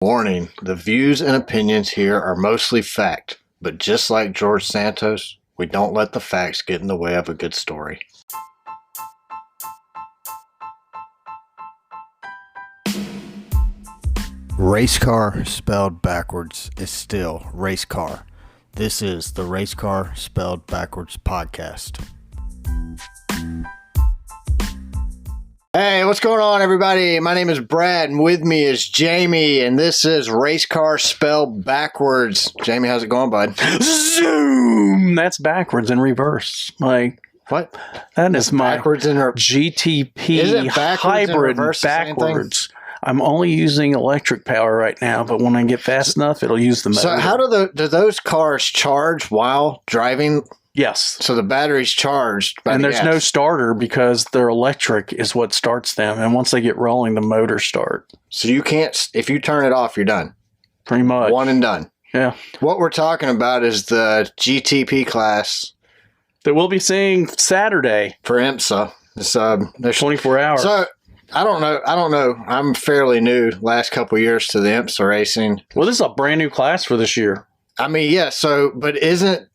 Warning, the views and opinions here are mostly fact, but just like George Santos, we don't let the facts get in the way of a good story. Race car spelled backwards is still race car. This is the Race Car Spelled Backwards podcast. Hey, what's going on, everybody? My name is Brad, and with me is Jamie, and this is Race Car Spelled Backwards. Jamie, how's it going, bud? Zoom! That's backwards in reverse. What? That is my backwards in GTP hybrid backwards. I'm only using electric power right now, but when I get fast enough, it'll use the motor. So how do those cars charge while driving? Yes. So the battery's charged by and the there's gas. no starter because their electric is what starts them. And once they get rolling, the motors start. So you can't, if you turn it off, you're done. Pretty much. One and done. Yeah. What we're talking about is the GTP class that we'll be seeing Saturday for IMSA. There's 24 hours. So I don't know. I'm fairly new last couple of years to the IMSA racing. Well, this is a brand new class for this year. I mean, yeah. So, but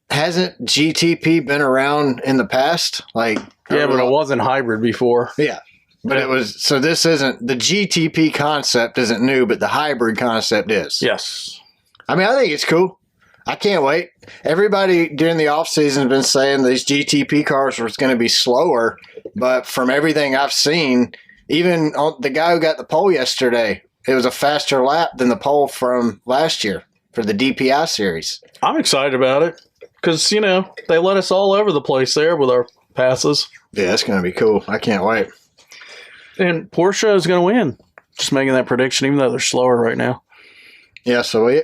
hasn't GTP been around in the past? Yeah, but it wasn't hybrid before. Yeah. But it was, so this isn't, the GTP concept isn't new, but the hybrid concept is. Yes. I mean, I think it's cool. I can't wait. Everybody during the off season has been saying these GTP cars were going to be slower, but from everything I've seen, even the guy who got the pole yesterday, it was a faster lap than the pole from last year for the DPI series. I'm excited about it because, they let us all over the place there with our passes. Yeah, it's going to be cool. I can't wait. And Porsche is going to win. Just making that prediction, even though they're slower right now. Yeah, so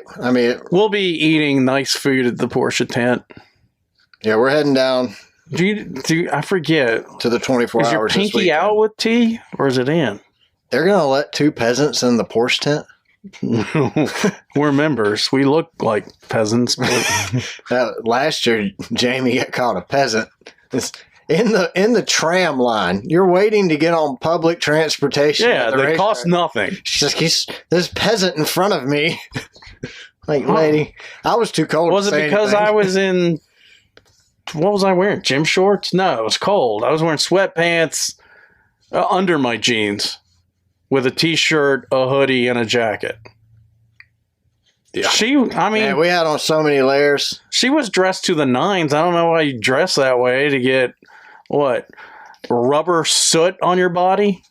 we'll be eating nice food at the Porsche tent. Yeah, we're heading down. I forget. To the 24 hours. Is your pinky out with tea, or is it in? They're going to let two peasants in the Porsche tent? We're members. We look like peasants. Last year, Jamie got called a peasant. It's in the tram line. You're waiting to get on public transportation. Yeah, they cost nothing. He's this peasant in front of me. Lady, I was too cold. Was it because I was in... What was I wearing? Gym shorts? No, it was cold. I was wearing sweatpants under my jeans with a t-shirt, a hoodie, and a jacket. Yeah. Man, we had on so many layers. She was dressed to the nines. I don't know why you dress that way to get, rubber soot on your body?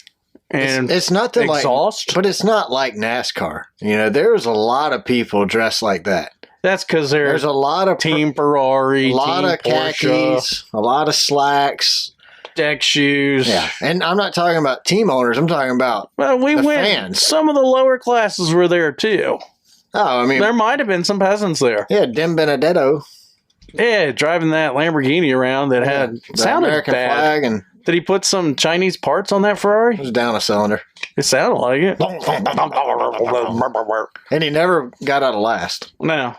And it's nothing exhaust? But it's not like NASCAR. There's a lot of people dressed like that. That's because there's a lot of Team Ferrari, a lot Team of khakis, Porsche, a lot of slacks, deck shoes. Yeah, and I'm not talking about team owners. I'm talking about fans. Some of the lower classes were there too. Oh, I mean, there might have been some peasants there. Yeah, Dim Benedetto. Yeah, driving that Lamborghini around that had sounded American bad. Flag and. Did he put some Chinese parts on that Ferrari? It was down a cylinder. It sounded like it. And he never got out of last. No.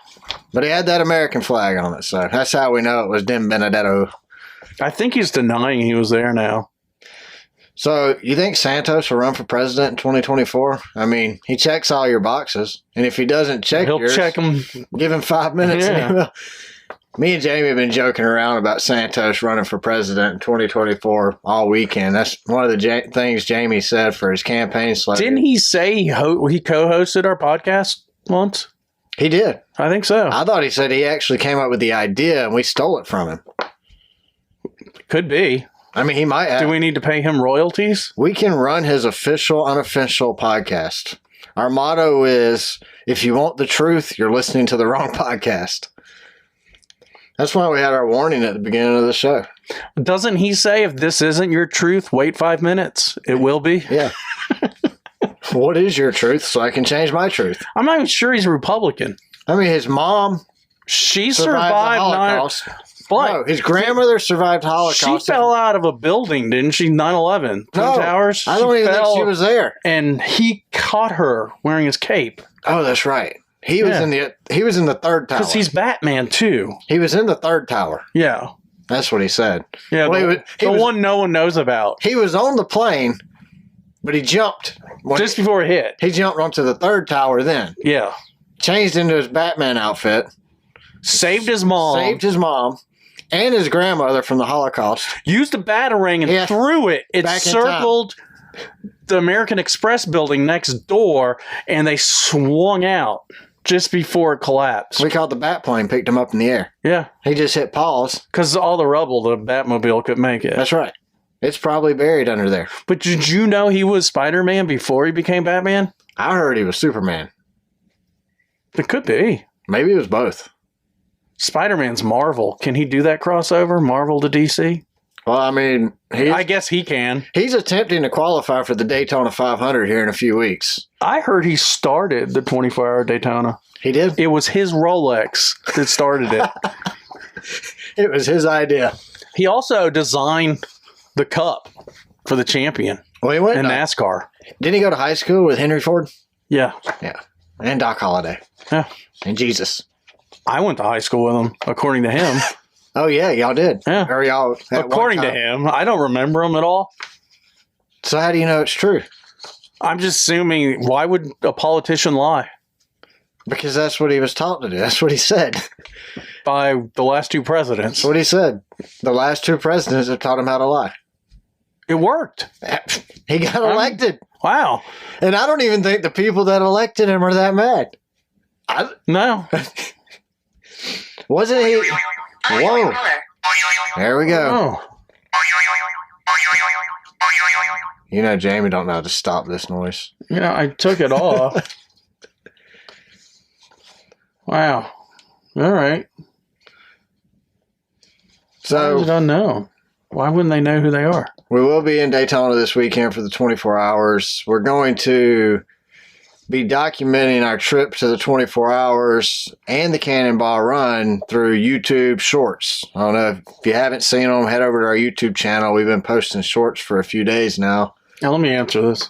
But he had that American flag on it, so that's how we know it was Dim Benedetto. I think he's denying he was there now. So, you think Santos will run for president in 2024? I mean, he checks all your boxes. And if he doesn't check yours, check them. Give him 5 minutes. Yeah. And he will. Me and Jamie have been joking around about Santos running for president in 2024 all weekend. That's one of the things Jamie said for his campaign slogan. Didn't he say he co-hosted our podcast once? He did. I think so. I thought he said he actually came up with the idea and we stole it from him. Could be. I mean, he might have. Do we need to pay him royalties? We can run his official, unofficial podcast. Our motto is, if you want the truth, you're listening to the wrong podcast. That's why we had our warning at the beginning of the show. Doesn't he say, if this isn't your truth, wait 5 minutes? It will be? Yeah. What is your truth so I can change my truth? I'm not even sure he's Republican. I mean, his mom survived the Holocaust. No, his grandmother survived Holocaust. She fell out of a building, didn't she? 9/11. No, Towers. I don't even think she was there. And he caught her wearing his cape. Oh, that's right. He was in the third tower. Because he's Batman too. He was in the third tower. Yeah. That's what he said. Yeah, the one no one knows about. He was on the plane But he jumped. Just before it hit. He jumped onto the third tower then. Yeah. Changed into his Batman outfit. Saved his mom. And his grandmother from the Holocaust. Used a batarang and threw it. It circled the American Express building next door, and they swung out just before it collapsed. We called the Batplane, picked him up in the air. Yeah. He just hit pause. Because all the rubble, the Batmobile could make it. That's right. It's probably buried under there. But did you know he was Spider-Man before he became Batman? I heard he was Superman. It could be. Maybe it was both. Spider-Man's Marvel. Can he do that crossover? Marvel to DC? Well, I mean, I guess he can. He's attempting to qualify for the Daytona 500 here in a few weeks. I heard he started the 24-hour Daytona. He did? It was his Rolex that started it. It was his idea. He also designed the cup for the champion Well, he went in NASCAR. Didn't he go to high school with Henry Ford? Yeah. Yeah. And Doc Holliday. Yeah. And Jesus. I went to high school with him, according to him. Oh, yeah, y'all did. Yeah. Or y'all according to him. I don't remember him at all. So how do you know it's true? I'm just assuming, why would a politician lie? Because that's what he was taught to do. That's what he said. By the last two presidents. That's what he said. The last two presidents have taught him how to lie. It worked. He got elected. Wow. And I don't even think the people that elected him are that mad. No. Wasn't he? Whoa. There we go. Oh. You know, Jamie don't know how to stop this noise. Yeah, I took it off. Wow. All right. So, why did I know? Why wouldn't they know who they are? We will be in Daytona this weekend for the 24 hours. We're going to be documenting our trip to the 24 hours and the Cannonball Run through YouTube Shorts. I don't know if you haven't seen them, head over to our YouTube channel. We've been posting shorts for a few days now. Now, let me answer this.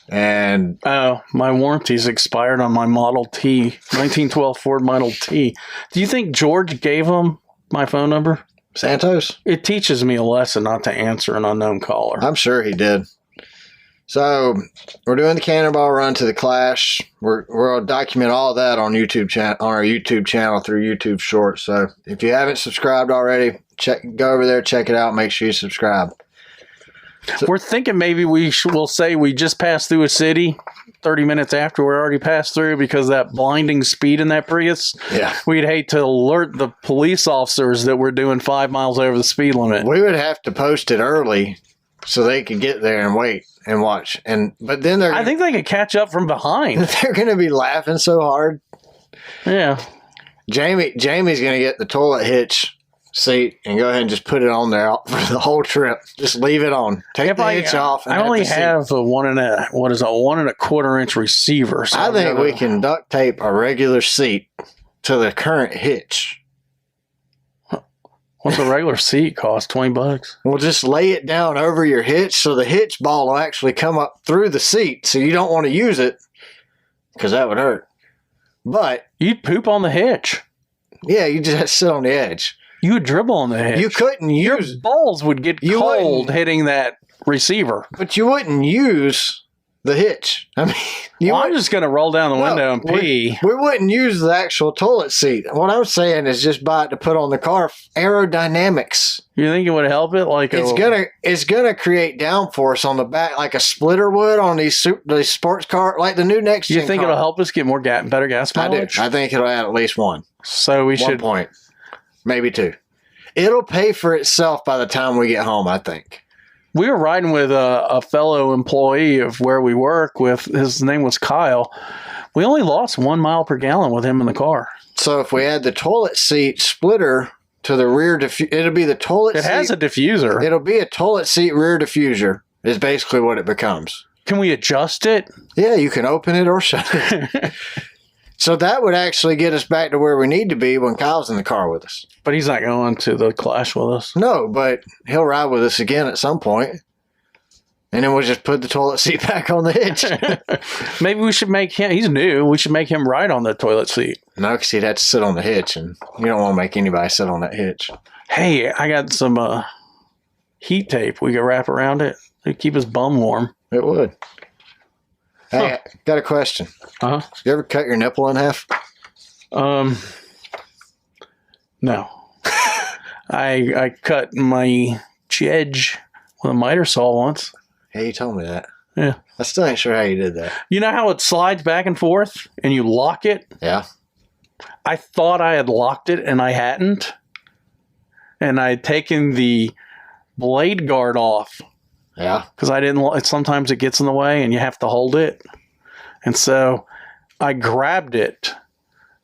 And my warranty's expired on my Model T, 1912 Ford Model T. Do you think George gave him my phone number? Santos? It teaches me a lesson not to answer an unknown caller. I'm sure he did. So we're doing the Cannonball Run to the Clash. We'll document all of that on our YouTube channel through YouTube Shorts. So if you haven't subscribed already, go over there, check it out. Make sure you subscribe. So, we're thinking maybe we'll say we just passed through a city 30 minutes after we're already passed through because of that blinding speed in that Prius. Yeah. We'd hate to alert the police officers that we're doing 5 miles over the speed limit. We would have to post it early so they could get there and wait and watch. But then I think they could catch up from behind. They're going to be laughing so hard. Yeah. Jamie's going to get the toilet hitch seat and go ahead and just put it on there for the whole trip. Just leave it on. Take the hitch off. I only have a 1 1/4 inch receiver. So I think we can duct tape a regular seat to the current hitch. What's a regular seat cost? $20? We'll just lay it down over your hitch so the hitch ball will actually come up through the seat. So you don't want to use it because that would hurt. But you'd poop on the hitch. Yeah, you just have to sit on the edge. You would dribble on the hitch. You couldn't use... Your balls would get cold hitting that receiver. But you wouldn't use the hitch. I mean... I'm just going to roll down the window and pee. We wouldn't use the actual toilet seat. What I'm saying is just buy it to put on the car. Aerodynamics. You think it would help it? It's gonna create downforce on the back like a splitter would on these sports car, like the new next gen car. You think it'll help us get more better gas mileage? I think it'll add at least one. So we should... 1 point. Maybe 2. It'll pay for itself by the time we get home, I think. We were riding with a fellow employee of where we work with. His name was Kyle. We only lost 1 mile per gallon with him in the car. So if we add the toilet seat splitter to the rear it'll be the toilet seat. It has a diffuser. It'll be a toilet seat rear diffuser is basically what it becomes. Can we adjust it? Yeah, you can open it or shut it. So that would actually get us back to where we need to be when Kyle's in the car with us. But he's not going to the Clash with us. No, but he'll ride with us again at some point. And then we'll just put the toilet seat back on the hitch. Maybe we should make him, he's new, we should make him ride on the toilet seat. No, because he'd have to sit on the hitch, and you don't want to make anybody sit on that hitch. Hey, I got some heat tape we could wrap around it to keep his bum warm. It would. Hey, got a question. Uh-huh. You ever cut your nipple in half? No. I cut my jedge with a miter saw once. Hey, you told me that. Yeah. I still ain't sure how you did that. You know how it slides back and forth and you lock it? Yeah. I thought I had locked it and I hadn't. And I had taken the blade guard off. Yeah. Because I didn't, sometimes it gets in the way and you have to hold it. And so I grabbed it,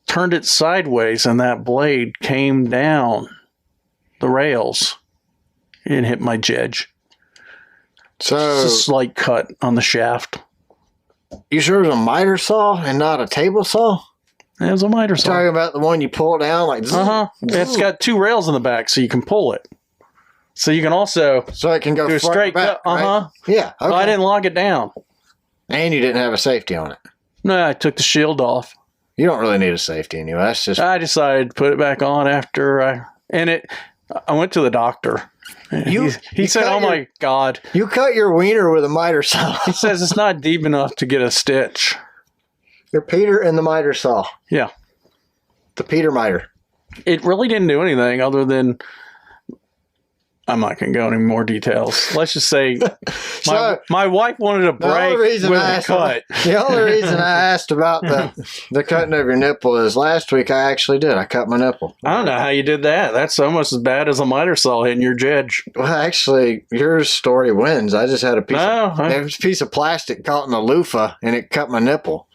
turned it sideways, and that blade came down the rails and hit my jedge. So Just a slight cut on the shaft. you sure it was a miter saw and not a table saw? It was a miter saw. Talking about the one you pull down like. It's got two rails in the back, so you can pull it. So you can also So it can go do a straight back, cut. right? Yeah. Okay. Well, I didn't lock it down. And you didn't have a safety on it. No, I took the shield off. You don't really need a safety anyway. That's just. I decided to put it back on after I went to the doctor. He said, "Oh my God!" You cut your wiener with a miter saw. He says it's not deep enough to get a stitch. Your Peter and the miter saw. Yeah, The Peter miter. it really didn't do anything other than. I'm not going to go into more details. Let's just say my wife wanted a break with a cut. The only reason I asked about the cutting of your nipple is last week I actually did. I cut my nipple. I don't know how you did that. That's almost as bad as a miter saw hitting your jedge. Well, actually, your story wins. I just had a piece of plastic caught in the loofah and it cut my nipple.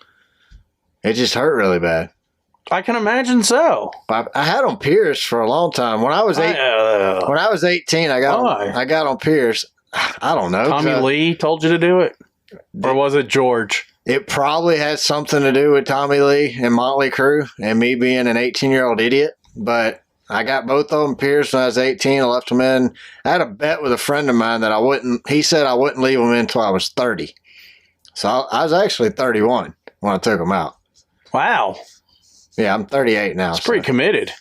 It just hurt really bad. I can imagine so. I had on Pierce for a long time. When I was 18, I got on Pierce. I don't know. Tommy Lee told you to do it, or was it George? It probably had something to do with Tommy Lee and Motley Crue and me being an 18-year-old idiot. But I got both of them pierced when I was 18. I left them in. I had a bet with a friend of mine that he said I wouldn't leave them in until I was 30. So I was actually 31 when I took them out. Wow. Yeah, I'm 38 now. It's pretty committed.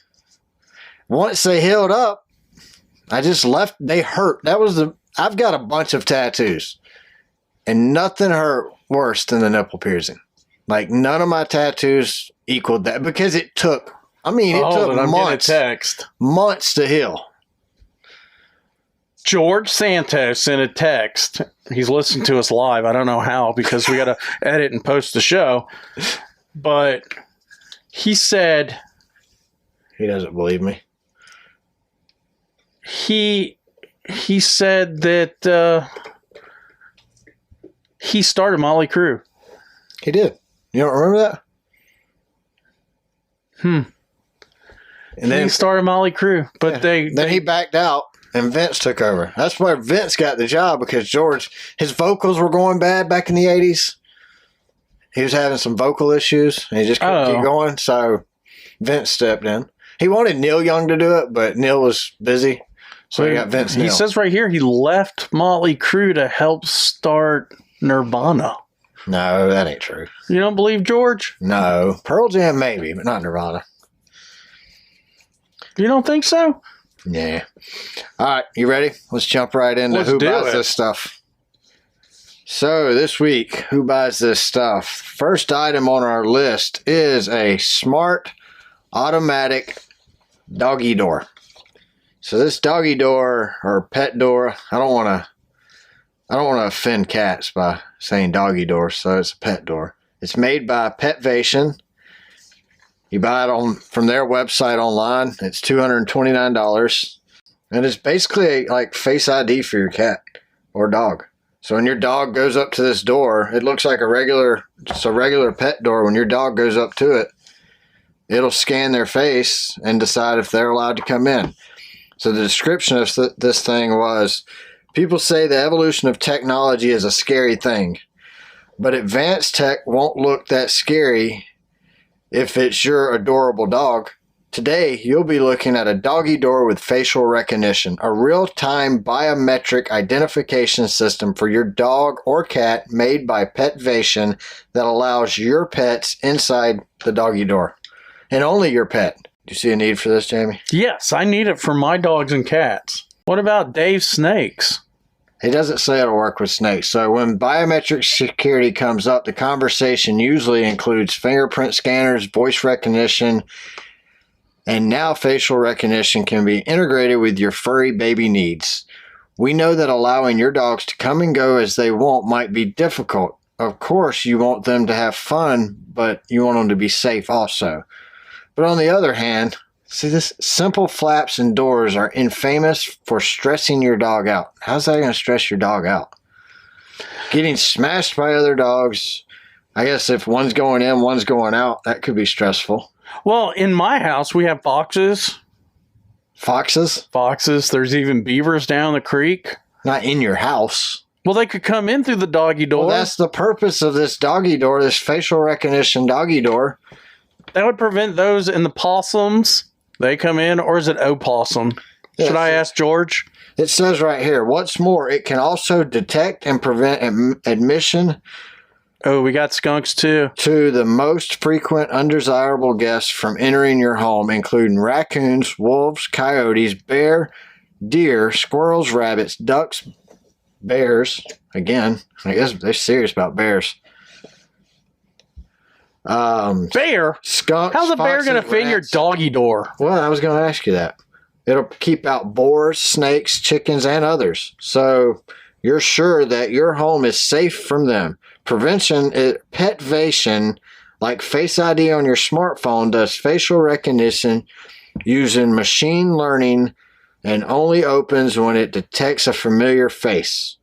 Once they healed up, I just left. They hurt. I've got a bunch of tattoos, and nothing hurt worse than the nipple piercing. Like, none of my tattoos equaled that because it took months to heal. George Santos sent a text. He's listening to us live. I don't know how because we got to edit and post the show, but he said he doesn't believe me. He said that he started Motley Crue. He did. You don't remember that? And then he started Motley Crue, but then he backed out and Vince took over. That's where Vince got the job because his vocals were going bad back in the 80s. He was having some vocal issues and he just couldn't keep going. So Vince stepped in. He wanted Neil Young to do it, but Neil was busy. So he got Vince Neil. He says right here he left Motley Crue to help start Nirvana. No, that ain't true. You don't believe George? No. Pearl Jam maybe, but not Nirvana. You don't think so? Yeah. All right, you ready? Let's jump right into who buys this stuff. So this week, who buys this stuff? First item on our list is a smart automatic doggy door. So this doggy door or pet door, I don't want to offend cats by saying doggy door, so it's a pet door. It's made by Petvation. You buy it from their website online. It's $229, and it's basically like Face ID for your cat or dog. So when your dog goes up to this door, it looks like a regular pet door. When your dog goes up to it, it'll scan their face and decide if they're allowed to come in. So the description of this thing was, people say the evolution of technology is a scary thing, but advanced tech won't look that scary if it's your adorable dog. Today, you'll be looking at a doggy door with facial recognition, a real-time biometric identification system for your dog or cat made by Petvation that allows your pets inside the doggy door. And only your pet. Do you see a need for this, Jamie? Yes, I need it for my dogs and cats. What about Dave's snakes? It doesn't say it'll work with snakes. So when biometric security comes up, the conversation usually includes fingerprint scanners, voice recognition, and now facial recognition can be integrated with your furry baby needs. We know that allowing your dogs to come and go as they want might be difficult. Of course, you want them to have fun, but you want them to be safe also. But on the other hand, see, this simple flaps and doors are infamous for stressing your dog out. How's that going to stress your dog out? Getting smashed by other dogs. I guess if one's going in, one's going out, that could be stressful. Well, in my house, we have foxes. Foxes? Foxes. There's even beavers down the creek. Not in your house. Well, they could come in through the doggy door. Well, that's the purpose of this doggy door, this facial recognition doggy door. That would prevent those in the possums. They come in, or is it opossum? Yes. Should I ask George? It says right here, what's more, it can also detect and prevent admission. Oh, we got skunks too. To the most frequent undesirable guests from entering your home, including raccoons, wolves, coyotes, bear, deer, squirrels, rabbits, ducks, bears. Again, I guess they're serious about bears. Bear? Skunks. How's a bear going to fit in your rats. doggy door? Well, I was going to ask you that. It'll keep out boars, snakes, chickens, and others. So you're sure that your home is safe from them. Petvation, like Face ID on your smartphone, does facial recognition using machine learning and only opens when it detects a familiar face.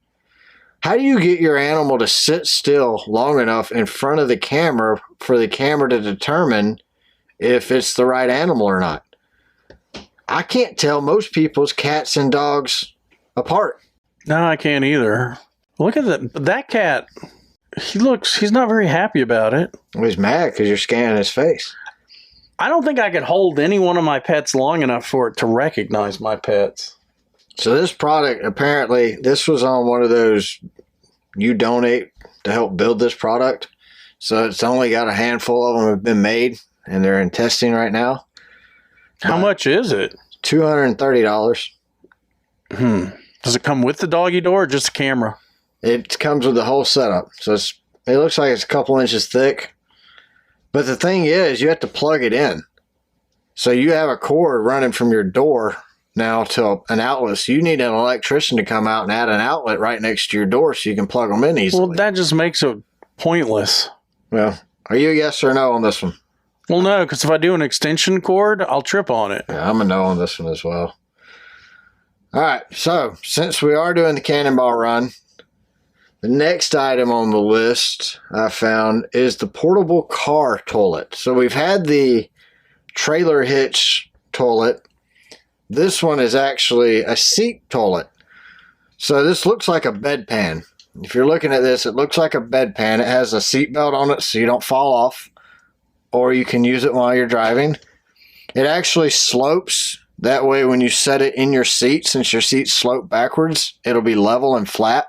How do you get your animal to sit still long enough in front of the camera for the camera to determine if it's the right animal or not? I can't tell most people's cats and dogs apart. No, I can't either. Look at that cat. He's not very happy about it. Well, he's mad because you're scanning his face. I don't think I could hold any one of my pets long enough for it to recognize my pets. So this product, apparently, this was on one of those you donate to help build this product. So it's only got a handful of them have been made, and they're in testing right now. How much is it? $230. Does it come with the doggy door or just a camera? It comes with the whole setup. So it looks like it's a couple inches thick. But the thing is, you have to plug it in. So you have a cord running from your door now to an outlet. So you need an electrician to come out and add an outlet right next to your door so you can plug them in easily. Well, that just makes it pointless. Well, are you a yes or no on this one? Well, no, because if I do an extension cord, I'll trip on it. Yeah, I'm a no on this one as well. All right, so since we are doing the Cannonball Run, the next item on the list I found is the portable car toilet. So we've had the trailer hitch toilet. This one is actually a seat toilet. So this looks like a bedpan. If you're looking at this, it looks like a bedpan. It has a seat belt on it so you don't fall off, or you can use it while you're driving. It actually slopes. That way when you set it in your seat, since your seats slope backwards, it'll be level and flat.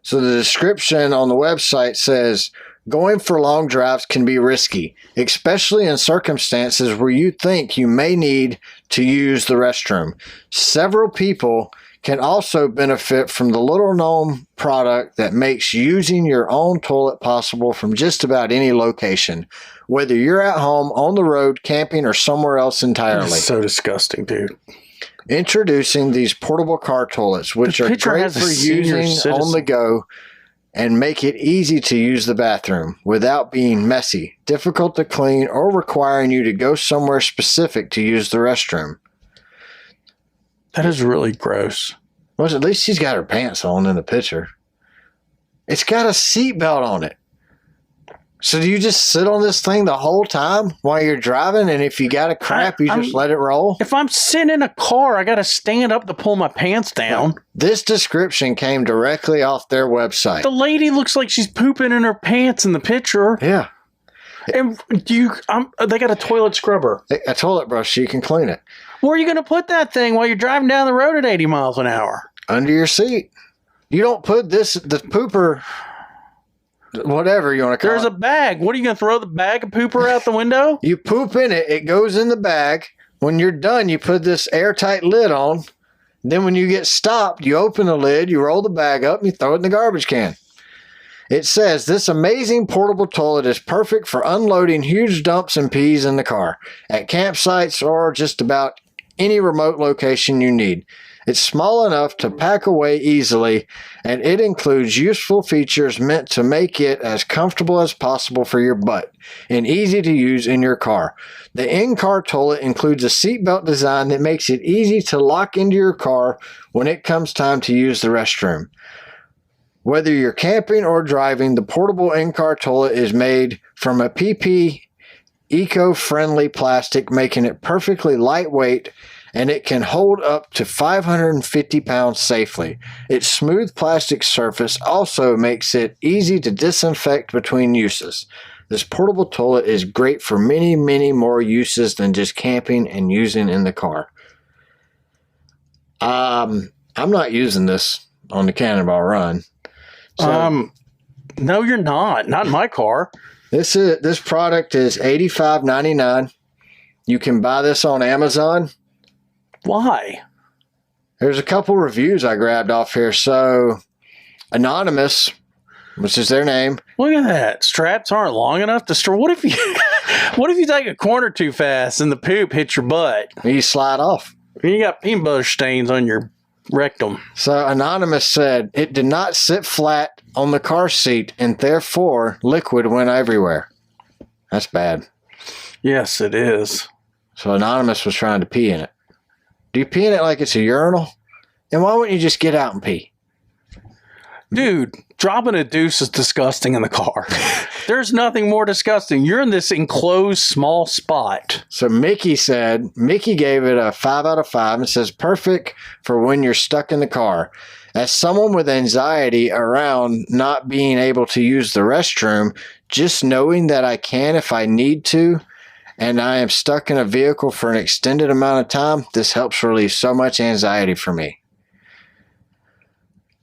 So the description on the website says, going for long drives can be risky, especially in circumstances where you think you may need to use the restroom. Several people can also benefit from the little-known product that makes using your own toilet possible from just about any location, whether you're at home, on the road, camping, or somewhere else entirely. That's so disgusting, dude. Introducing these portable car toilets, which are great for using on the go and make it easy to use the bathroom without being messy, difficult to clean, or requiring you to go somewhere specific to use the restroom. That is really gross. Well, at least she's got her pants on in the picture. It's got a seatbelt on it. So do you just sit on this thing the whole time while you're driving, and if you got a crap, you just let it roll? If I'm sitting in a car, I got to stand up to pull my pants down. This description came directly off their website. The lady looks like she's pooping in her pants in the picture. Yeah. And they got a toilet scrubber. A toilet brush so you can clean it. Where are you going to put that thing while you're driving down the road at 80 miles an hour? Under your seat. You don't put the pooper, whatever you want to call it. There's a bag. What are you going to throw the bag of pooper out the window? You poop in it. It goes in the bag. When you're done, you put this airtight lid on, Then when you get stopped, you open the lid, you roll the bag up, and you throw it in the garbage can. It says, this amazing portable toilet is perfect for unloading huge dumps and peas in the car, at campsites, or just about any remote location you need. It's small enough to pack away easily, and it includes useful features meant to make it as comfortable as possible for your butt and easy to use in your car. The in-car toilet includes a seatbelt design that makes it easy to lock into your car when it comes time to use the restroom. Whether you're camping or driving, the portable in-car toilet is made from a PP eco-friendly plastic, making it perfectly lightweight, and it can hold up to 550 pounds safely. Its smooth plastic surface also makes it easy to disinfect between uses. This portable toilet is great for many, many more uses than just camping and using in the car. I'm not using this on the Cannonball Run. So, no, you're not. Not in my car. This product is $85.99. You can buy this on Amazon. Why? There's a couple reviews I grabbed off here. So, Anonymous, which is their name. Look at that. Straps aren't long enough to store. What if you take a corner too fast and the poop hits your butt? You slide off. You got peanut butter stains on your rectum. So, Anonymous said it did not sit flat on the car seat and therefore liquid went everywhere. That's bad. Yes, it is. So, Anonymous was trying to pee in it. Do you pee in it like it's a urinal? And why wouldn't you just get out and pee? Dude, dropping a deuce is disgusting in the car. There's nothing more disgusting. You're in this enclosed small spot. So Mickey gave it a 5 out of 5 and says, perfect for when you're stuck in the car. As someone with anxiety around not being able to use the restroom, just knowing that I can if I need to, and I am stuck in a vehicle for an extended amount of time, this helps relieve so much anxiety for me.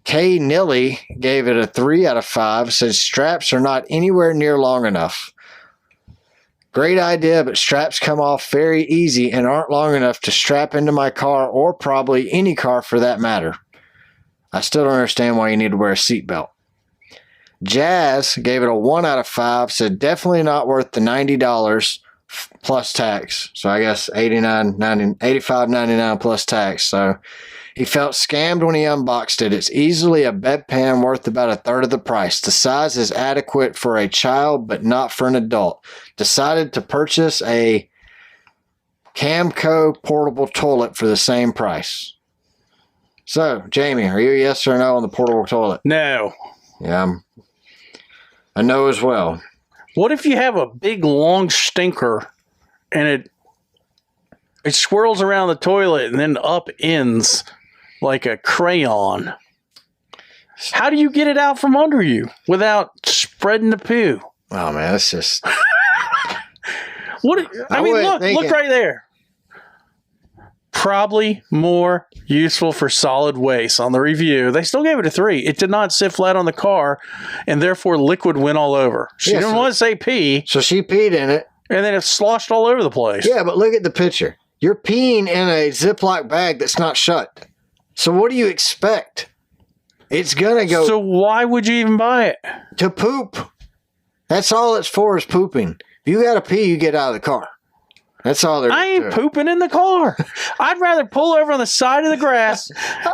Kay Nilly gave it a 3 out of 5, says straps are not anywhere near long enough. Great idea, but straps come off very easy and aren't long enough to strap into my car, or probably any car for that matter. I still don't understand why you need to wear a seatbelt. Jazz gave it a 1 out of 5, said definitely not worth the $90 plus tax. So I guess $85.99 plus tax. So he felt scammed when he unboxed it. It's easily a bedpan worth about a third of the price. The size is adequate for a child, but not for an adult. Decided to purchase a Camco portable toilet for the same price. So, Jamie, are you a yes or no on the portable toilet? No. Yeah, I know as well. What if you have a big long stinker and it swirls around the toilet and then upends like a crayon? How do you get it out from under you without spreading the poo? Oh man, that's just what I mean, look right there. Probably more useful for solid waste. On the review, they still gave it a 3. It did not sit flat on the car, and therefore liquid went all over. She didn't want to say pee. So she peed in it. And then it sloshed all over the place. Yeah, but look at the picture. You're peeing in a Ziploc bag that's not shut. So what do you expect? It's going to go... So why would you even buy it? To poop. That's all it's for, is pooping. If you got to pee, you get out of the car. That's all they're I ain't pooping in the car. I'd rather pull over on the side of the grass,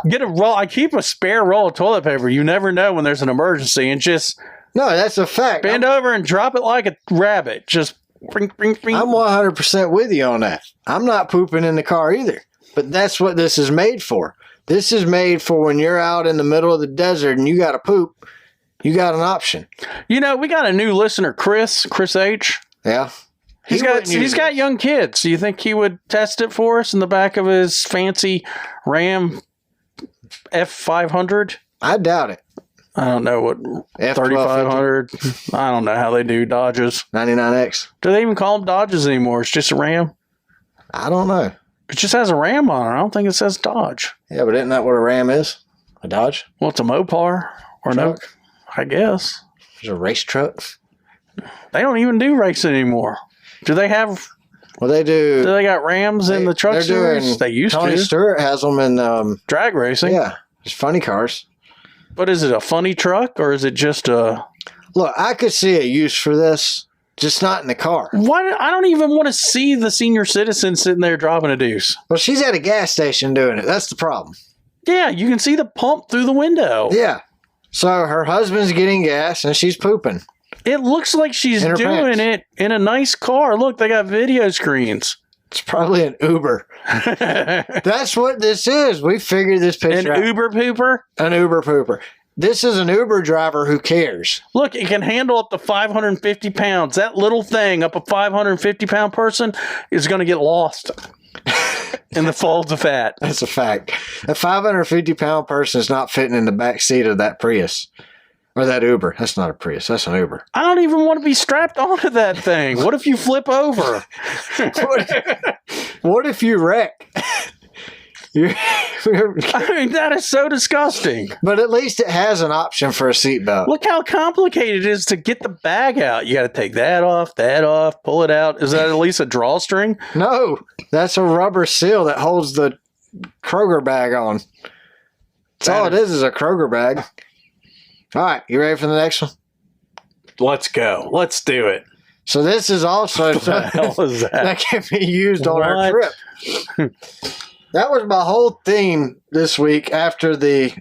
get a roll. I keep a spare roll of toilet paper. You never know when there's an emergency, and just... No, that's a fact. Bend over and drop it like a rabbit. Just bring. I'm 100% with you on that. I'm not pooping in the car either. But that's what this is made for. This is made for when you're out in the middle of the desert and you got to poop. You got an option. You know, we got a new listener, Chris H. Yeah. He's got young kids. Do you think he would test it for us in the back of his fancy Ram F500? I doubt it. I don't know what 3500. I don't know how they do Dodges. 99X. Do they even call them Dodges anymore? It's just a Ram. I don't know. It just has a Ram on it. I don't think it says Dodge. Yeah, but isn't that what a Ram is? A Dodge? Well, it's a Mopar or no? I guess. There's a race truck. They don't even do racing anymore. Do they have Well, they do. They got Rams in the truck series. They used Tony to. Stewart has them in drag racing. Yeah, it's funny cars. But is it a funny truck or is it just a... Look, I could see a use for this, just not in the car. What? I don't even want to see the senior citizen sitting there dropping a deuce. Well, she's at a gas station doing it. That's the problem. Yeah, you can see the pump through the window. Yeah. So her husband's getting gas and she's pooping. It looks like she's doing it in a nice car. Look, they got video screens. It's probably an Uber. That's what this is. We figured this picture out. An Uber pooper? An Uber pooper. This is an Uber driver who cares. Look, it can handle up to 550 pounds. That little thing, up a 550-pound person, is going to get lost in the folds of fat. That's a fact. A 550-pound person is not fitting in the back seat of that Prius. Or that Uber. That's not a Prius. That's an Uber. I don't even want to be strapped onto that thing. What if you flip over? What if you wreck? I mean, that is so disgusting. But at least it has an option for a seatbelt. Look how complicated it is to get the bag out. You got to take that off, pull it out. Is that at least a drawstring? No, that's a rubber seal that holds the Kroger bag on. That's all it is a Kroger bag. All right, you ready for the next one? Let's go. Let's do it. So this is also What the hell is that can be used on our trip. That was my whole theme this week after the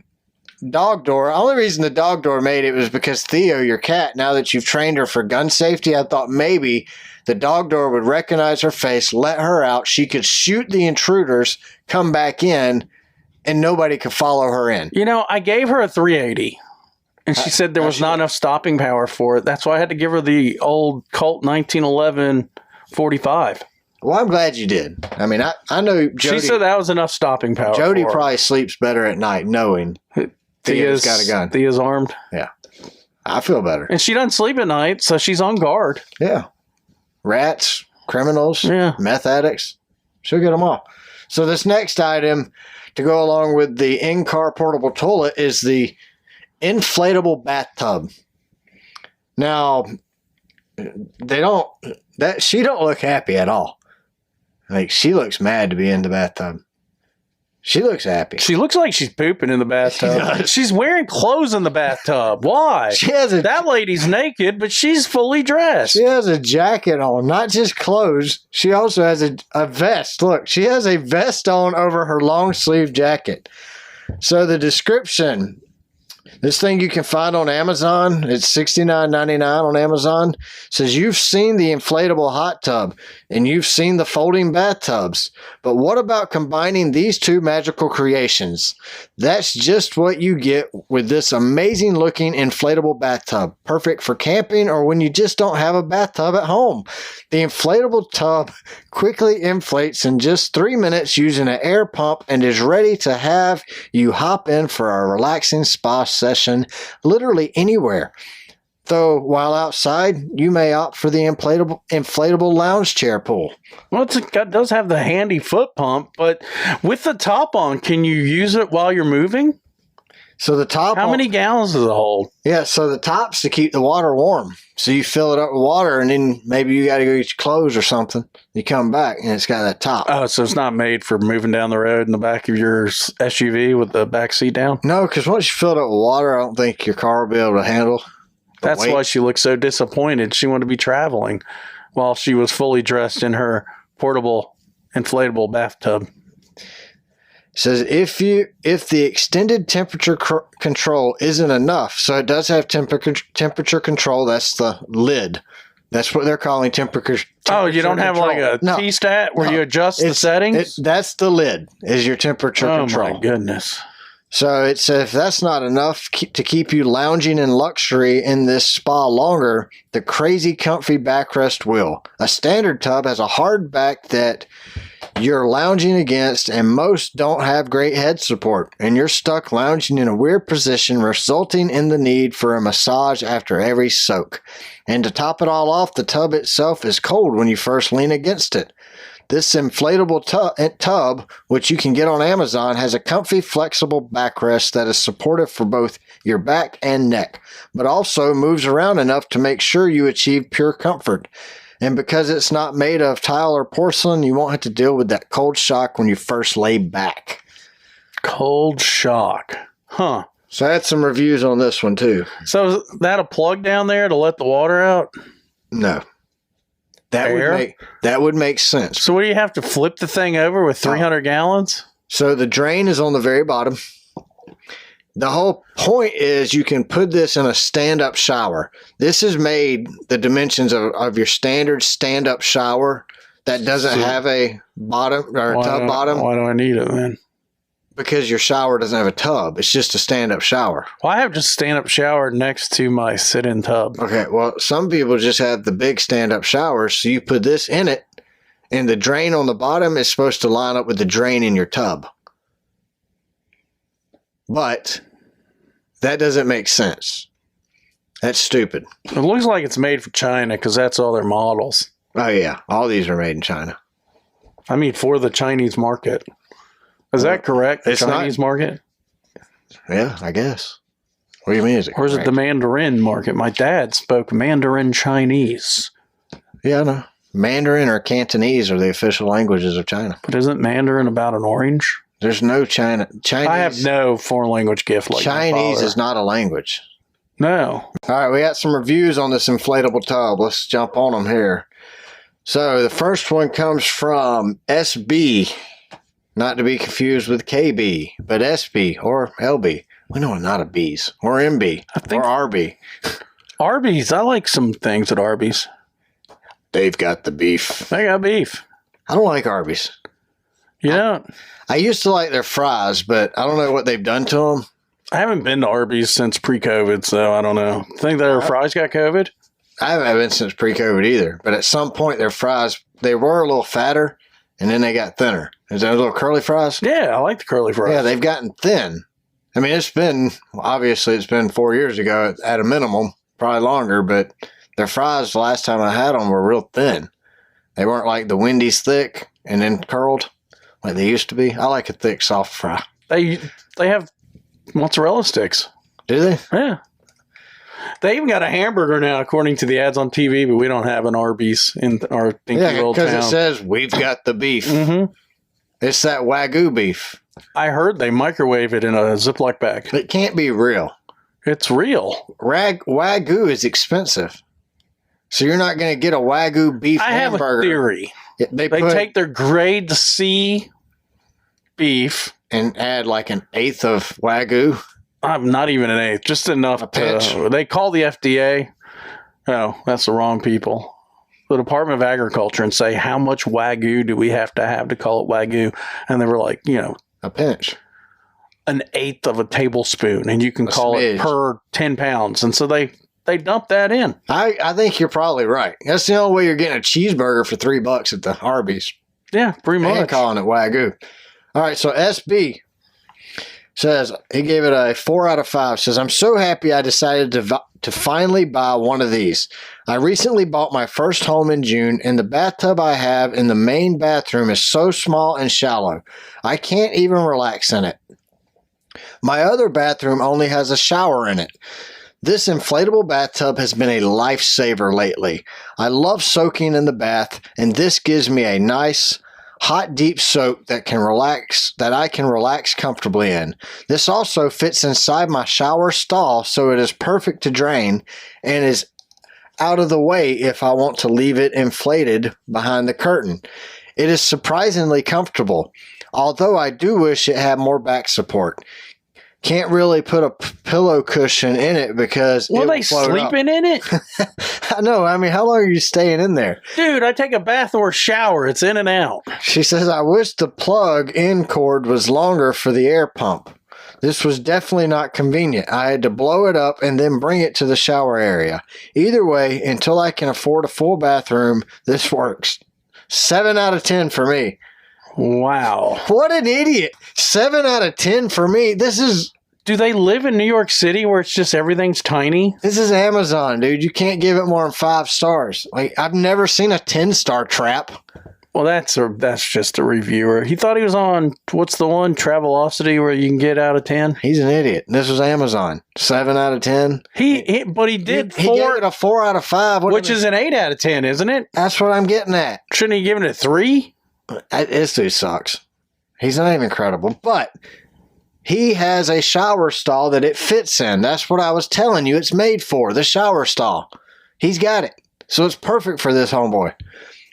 dog door. The only reason the dog door made it was because Theo, your cat, now that you've trained her for gun safety, I thought maybe the dog door would recognize her face, let her out, she could shoot the intruders, come back in, and nobody could follow her in. You know, I gave her a 380. And she said there was not enough stopping power for it. That's why I had to give her the old Colt 1911 45. Well, I'm glad you did. I mean, I know Jody. She said that was enough stopping power. Jody for her. probably sleeps better at night knowing Theo's got a gun. Theo's armed. Yeah. I feel better. And she doesn't sleep at night, so she's on guard. Yeah. Rats, criminals, meth addicts. She'll get them all. So this next item to go along with the in-car portable toilet is the inflatable bathtub. Now, she don't look happy at all. Like, she looks mad to be in the bathtub. She looks happy. She looks like she's pooping in the bathtub. She's wearing clothes in the bathtub. Why? That lady's naked, but she's fully dressed. She has a jacket on, not just clothes. She also has a vest. Look, she has a vest on over her long sleeve jacket. So the description... This thing you can find on Amazon. It's $69.99 on Amazon. It says, you've seen the inflatable hot tub and you've seen the folding bathtubs. But what about combining these two magical creations? That's just what you get with this amazing looking inflatable bathtub. Perfect for camping or when you just don't have a bathtub at home. The inflatable tub quickly inflates in just 3 minutes using an air pump and is ready to have you hop in for a relaxing spa session literally anywhere. Though while outside, you may opt for the inflatable lounge chair pool. Well, it does have the handy foot pump, but with the top on, can you use it while you're moving? So the top... How many gallons does it hold? Yeah, so the top's to keep the water warm. So you fill it up with water, and then maybe you got to go get your clothes or something. You come back, and it's got that top. Oh, so it's not made for moving down the road in the back of your SUV with the back seat down? No, because once you fill it up with water, I don't think your car will be able to handle. That's why she looked so disappointed. She wanted to be traveling while she was fully dressed in her portable inflatable bathtub. It says if the extended temperature control isn't enough, so it does have temperature control. That's the lid. That's what they're calling temperature. Oh, you don't have control. like a T-stat where you adjust the settings? That's the lid. Is your temperature control? Oh my goodness. So it says if that's not enough to keep you lounging in luxury in this spa longer, the crazy comfy backrest will. A standard tub has a hard back that you're lounging against, and most don't have great head support, and you're stuck lounging in a weird position, resulting in the need for a massage after every soak. And to top it all off, the tub itself is cold when you first lean against it. This inflatable tub, which you can get on Amazon, has a comfy, flexible backrest that is supportive for both your back and neck, but also moves around enough to make sure you achieve pure comfort. And because it's not made of tile or porcelain, you won't have to deal with that cold shock when you first lay back. Cold shock. Huh. So I had some reviews on this one too. So is that a plug down there to let the water out? No. That would make sense. So what do you have to flip the thing over with 300 gallons? So the drain is on the very bottom. The whole point is you can put this in a stand-up shower. This is made the dimensions of your standard stand-up shower that doesn't have a bottom or a tub bottom. Why do I need it then? Because your shower doesn't have a tub. It's just a stand-up shower. Well, I have just a stand-up shower next to my sit-in tub. Okay, well, some people just have the big stand-up showers, so you put this in it, and the drain on the bottom is supposed to line up with the drain in your tub. But that doesn't make sense. That's stupid. It looks like it's made for China because that's all their models. Oh, yeah. All these are made in China. I mean, for the Chinese market. Is that correct? The Chinese market? Yeah, I guess. What do you mean? Or is it the Mandarin market? My dad spoke Mandarin Chinese. Yeah, I know. Mandarin or Cantonese are the official languages of China. But isn't Mandarin about an orange? There's no Chinese. I have no foreign language gift like Chinese is not a language. No. All right, we got some reviews on this inflatable tub. Let's jump on them here. So the first one comes from SB, not to be confused with KB, but SB or LB. We know not a B's or MB or RB. Arby's. I like some things at Arby's. They've got the beef. They got beef. I don't like Arby's. You know, I used to like their fries, but I don't know what they've done to them. I haven't been to Arby's since pre-COVID, so I don't know. Think their fries got COVID? I haven't been since pre-COVID either, but at some point their fries, they were a little fatter, and then they got thinner. Is that little curly fries? Yeah, I like the curly fries. Yeah, they've gotten thin. I mean, it's been 4 years ago at a minimum, probably longer, but their fries, the last time I had them, were real thin. They weren't like the Wendy's thick and then curled like they used to be. I like a thick, soft fry. They have mozzarella sticks. Do they? Yeah. They even got a hamburger now, according to the ads on TV, but we don't have an Arby's in our dinky little town. because it says, we've got the beef. Mm-hmm. It's that Wagyu beef. I heard they microwave it in a Ziploc bag. It can't be real. It's real. Wagyu is expensive. So you're not going to get a Wagyu beef hamburger. I have a theory. They take their grade C beef and add like an eighth of Wagyu. Not even an eighth, just enough. A pinch. They call the FDA. Oh, that's the wrong people. The Department of Agriculture, and say, how much Wagyu do we have to call it Wagyu? And they were like, a pinch. An eighth of a tablespoon, and you can call it per 10 pounds. And so they dump that in. I think you're probably right. That's the only way you're getting a cheeseburger for $3 at the Arby's. Yeah, pretty much. And calling it Wagyu. All right, so SB says, he gave it a 4 out of 5. Says, I'm so happy I decided to finally buy one of these. I recently bought my first home in June, and the bathtub I have in the main bathroom is so small and shallow. I can't even relax in it. My other bathroom only has a shower in it. This inflatable bathtub has been a lifesaver lately. I love soaking in the bath, and this gives me a nice, hot, deep soak that I can relax comfortably in. This also fits inside my shower stall, so it is perfect to drain and is out of the way if I want to leave it inflated behind the curtain. It is surprisingly comfortable, although I do wish it had more back support. Can't really put a pillow cushion in it because Were they sleeping in it? I know. I mean, how long are you staying in there? Dude, I take a bath or shower. It's in and out. She says, I wish the plug-in cord was longer for the air pump. This was definitely not convenient. I had to blow it up and then bring it to the shower area. Either way, until I can afford a full bathroom, this works. 7 out of 10 for me. Wow. What an idiot. 7 out of 10 for me. Do they live in New York City where it's just everything's tiny? This is Amazon, dude. You can't give it more than 5 stars. Like, I've never seen a 10-star trap. Well, that's just a reviewer. He thought he was on, what's the one, Travelocity, where you can get out of 10? He's an idiot. This was Amazon. 7 out of 10. But he did He gave it a 4 out of 5. Which is an 8 out of 10, isn't it? That's what I'm getting at. Shouldn't he give it a 3? This dude sucks. He's not even credible. But he has a shower stall that it fits in. That's what I was telling you. It's made for, the shower stall. He's got it. So it's perfect for this homeboy.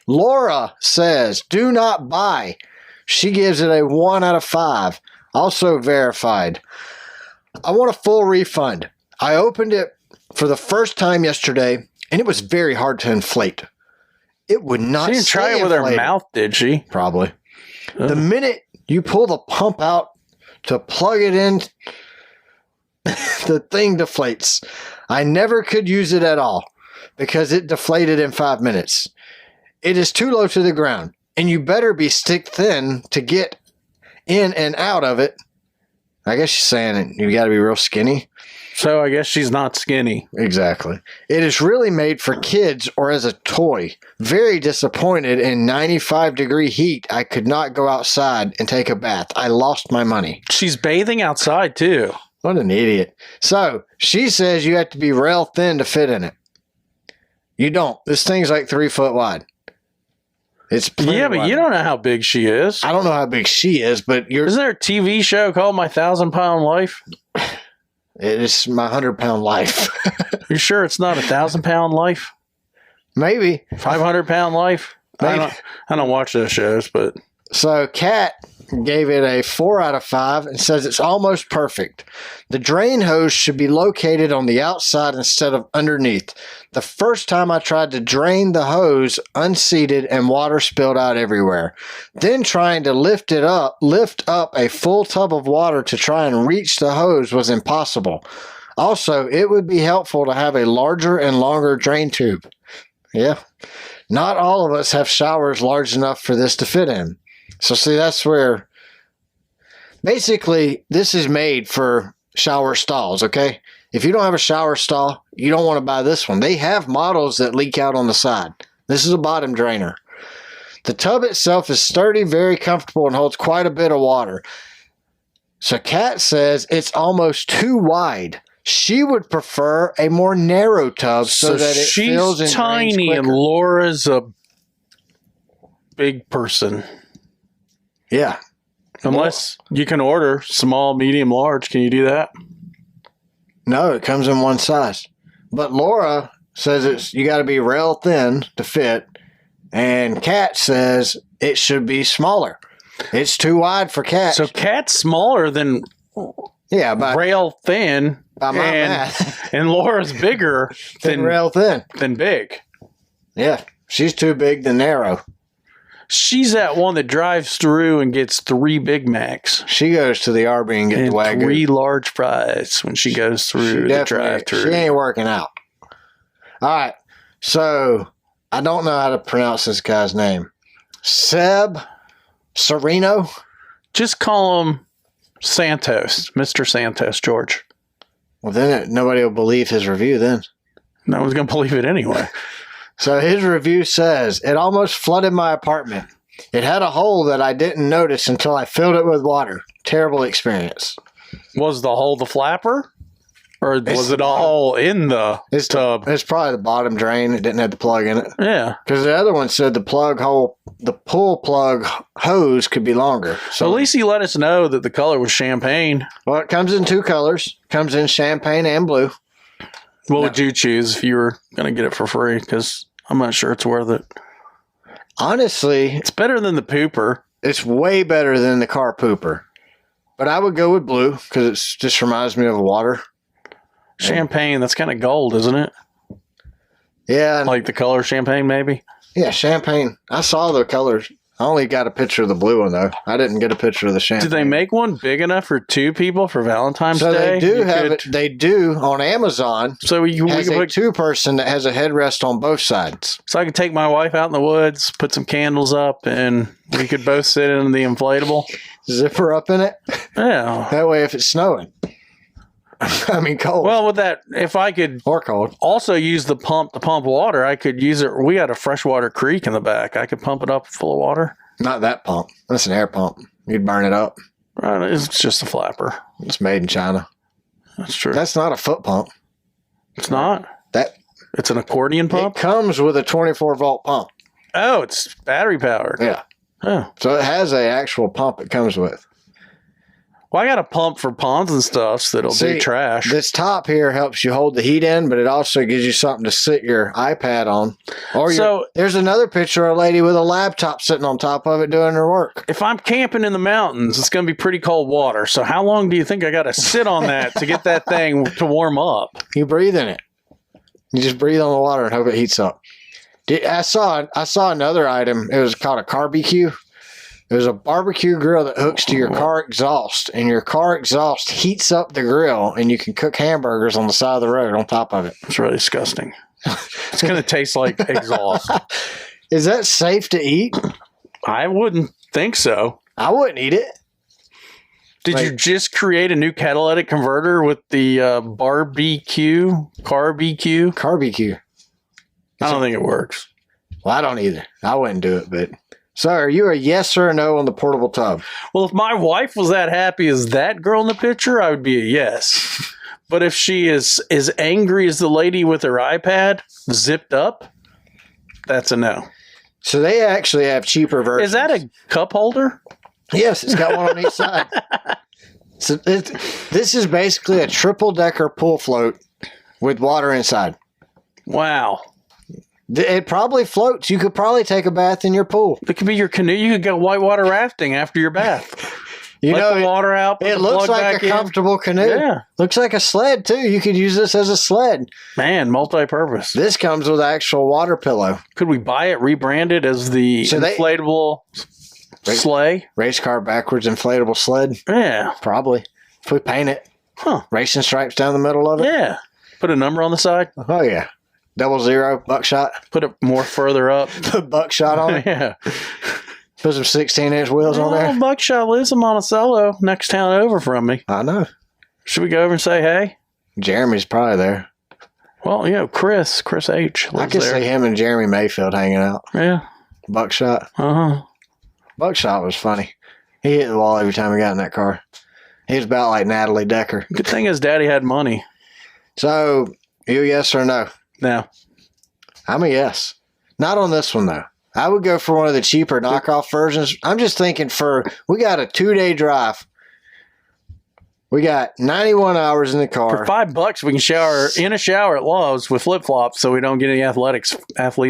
Laura says, do not buy. She gives it a 1 out of 5. Also verified. I want a full refund. I opened it for the first time yesterday, and it was very hard to inflate. It would not. She didn't try it with her mouth, did she? Probably. The minute you pull the pump out to plug it in, the thing deflates. I never could use it at all because it deflated in 5 minutes. It is too low to the ground, and you better be stick thin to get in and out of it. I guess she's saying you got to be real skinny. So I guess she's not skinny. Exactly. It is really made for kids or as a toy. Very disappointed in 95-degree heat. I could not go outside and take a bath. I lost my money. She's bathing outside, too. What an idiot. So she says you have to be rail thin to fit in it. You don't. This thing's like 3 foot wide. It's but wide. You don't know how big she is. I don't know how big she is, but Isn't there a TV show called My 1,000-Pound Life? It is my 100-pound life. You sure it's not 1,000-pound life? Maybe 500-pound life. Maybe. I don't watch those shows, but so. Kat gave it a 4 out of 5 and says it's almost perfect. The drain hose should be located on the outside instead of underneath. The first time I tried to drain the hose, unseated and water spilled out everywhere. Then trying to lift up a full tub of water to try and reach the hose was impossible. Also, it would be helpful to have a larger and longer drain tube. Yeah. Not all of us have showers large enough for this to fit in. So see, that's where basically this is made for shower stalls, okay? If you don't have a shower stall, you don't want to buy this one. They have models that leak out on the side. This is a bottom drainer. The tub itself is sturdy, very comfortable, and holds quite a bit of water. So Kat says it's almost too wide. She would prefer a more narrow tub so that it fills and she's tiny and Laura's a big person. Yeah. Unless you can order small, medium, large. Can you do that? No, it comes in one size. But Laura says you got to be rail thin to fit. And Kat says it should be smaller. It's too wide for Kat. So Kat's smaller than rail thin. By my math. And Laura's bigger than rail thin. Than big. Yeah. She's too big to narrow. She's that one that drives through and gets 3 Big Macs. She goes to the Arby and gets the Wagyu. 3 large fries when she goes through the drive-thru. She ain't working out. All right. So, I don't know how to pronounce this guy's name. Seb Sereno? Just call him Santos. Mr. Santos, George. Well, then nobody will believe his review then. No one's going to believe it anyway. So his review says, it almost flooded my apartment. It had a hole that I didn't notice until I filled it with water. Terrible experience. Was the hole the flapper? Or was it a hole in the tub? It's probably the bottom drain. It didn't have the plug in it. Yeah. Because the other one said the pull plug hose could be longer. So at least he let us know that the color was champagne. Well, it comes in 2 colors. Comes in champagne and blue. What would you choose if you were going to get it for free? Because I'm not sure it's worth it. Honestly, it's better than the pooper. It's way better than the car pooper. But I would go with blue because it just reminds me of water. Champagne, that's kind of gold, isn't it? Yeah. Like the color champagne, maybe? Yeah, champagne. I saw the colors. I only got a picture of the blue one, though. I didn't get a picture of the champagne. Did they make one big enough for 2 people for Valentine's Day? So they do have it. They do on Amazon. So we can put a put 2-person that has a headrest on both sides. So I could take my wife out in the woods, put some candles up, and we could both sit in the inflatable. Zipper up in it? Yeah. That way if it's snowing. I mean, cold. Well, with that, if I could or cold. also use the pump to pump water, I could use it. We had a freshwater creek in the back. I could pump it up full of water. Not that pump. That's an air pump. You'd burn it up. Right, it's just a flapper. It's made in China. That's true. That's not a foot pump. It's not? It's an accordion pump? It comes with a 24-volt pump. Oh, it's battery powered. Yeah. Oh. So it has an actual pump it comes with. Well, I got a pump for ponds and stuff that'll do trash. This top here helps you hold the heat in, but it also gives you something to sit your iPad on. Or there's another picture of a lady with a laptop sitting on top of it doing her work. If I'm camping in the mountains, it's going to be pretty cold water. So how long do you think I got to sit on that to get that thing to warm up? You breathe in it. You just breathe on the water and hope it heats up. I saw another item. It was called a barbecue. It was a barbecue grill that hooks to your car exhaust, and your car exhaust heats up the grill, and you can cook hamburgers on the side of the road on top of it. It's really disgusting. It's going to taste like exhaust. Is that safe to eat? I wouldn't think so. I wouldn't eat it. Did you just create a new catalytic converter with the barbecue? Barbecue. I don't think it works. Well, I don't either. I wouldn't do it, but... So, are you a yes or a no on the portable tub? Well, if my wife was that happy as that girl in the picture, I would be a yes. But if she is as angry as the lady with her iPad zipped up, that's a no. So they actually have cheaper versions. Is that a cup holder? Yes, it's got one on each side. So this is basically a triple-decker pool float with water inside. Wow. It probably floats. You could probably take a bath in your pool. It could be your canoe. You could go whitewater rafting after your bath. Let the water out. It looks like a comfortable canoe. Yeah. Looks like a sled, too. You could use this as a sled. Man, multi-purpose. This comes with actual water pillow. Could we buy it, rebrand it as the inflatable sleigh? Race car backwards inflatable sled? Yeah. Probably. If we paint it. Huh. Racing stripes down the middle of it? Yeah. Put a number on the side? Oh, yeah. 00 buckshot. Put it more further up. Put buckshot on it. Yeah. Put some 16-inch wheels on there. Buckshot lives in Monticello, next town over from me. I know. Should we go over and say hey? Jeremy's probably there. Well, Chris H. I could see him and Jeremy Mayfield hanging out. Yeah. Buckshot. Uh-huh. Buckshot was funny. He hit the wall every time he got in that car. He was about like Natalie Decker. Good thing his daddy had money. So, you yes or no? No. I'm a yes. Not on this one, though. I would go for one of the cheaper knockoff versions. I'm just thinking we got a 2-day drive. We got 91 hours in the car. For $5, we can shower in a shower at Love's with flip-flops so we don't get any athlete's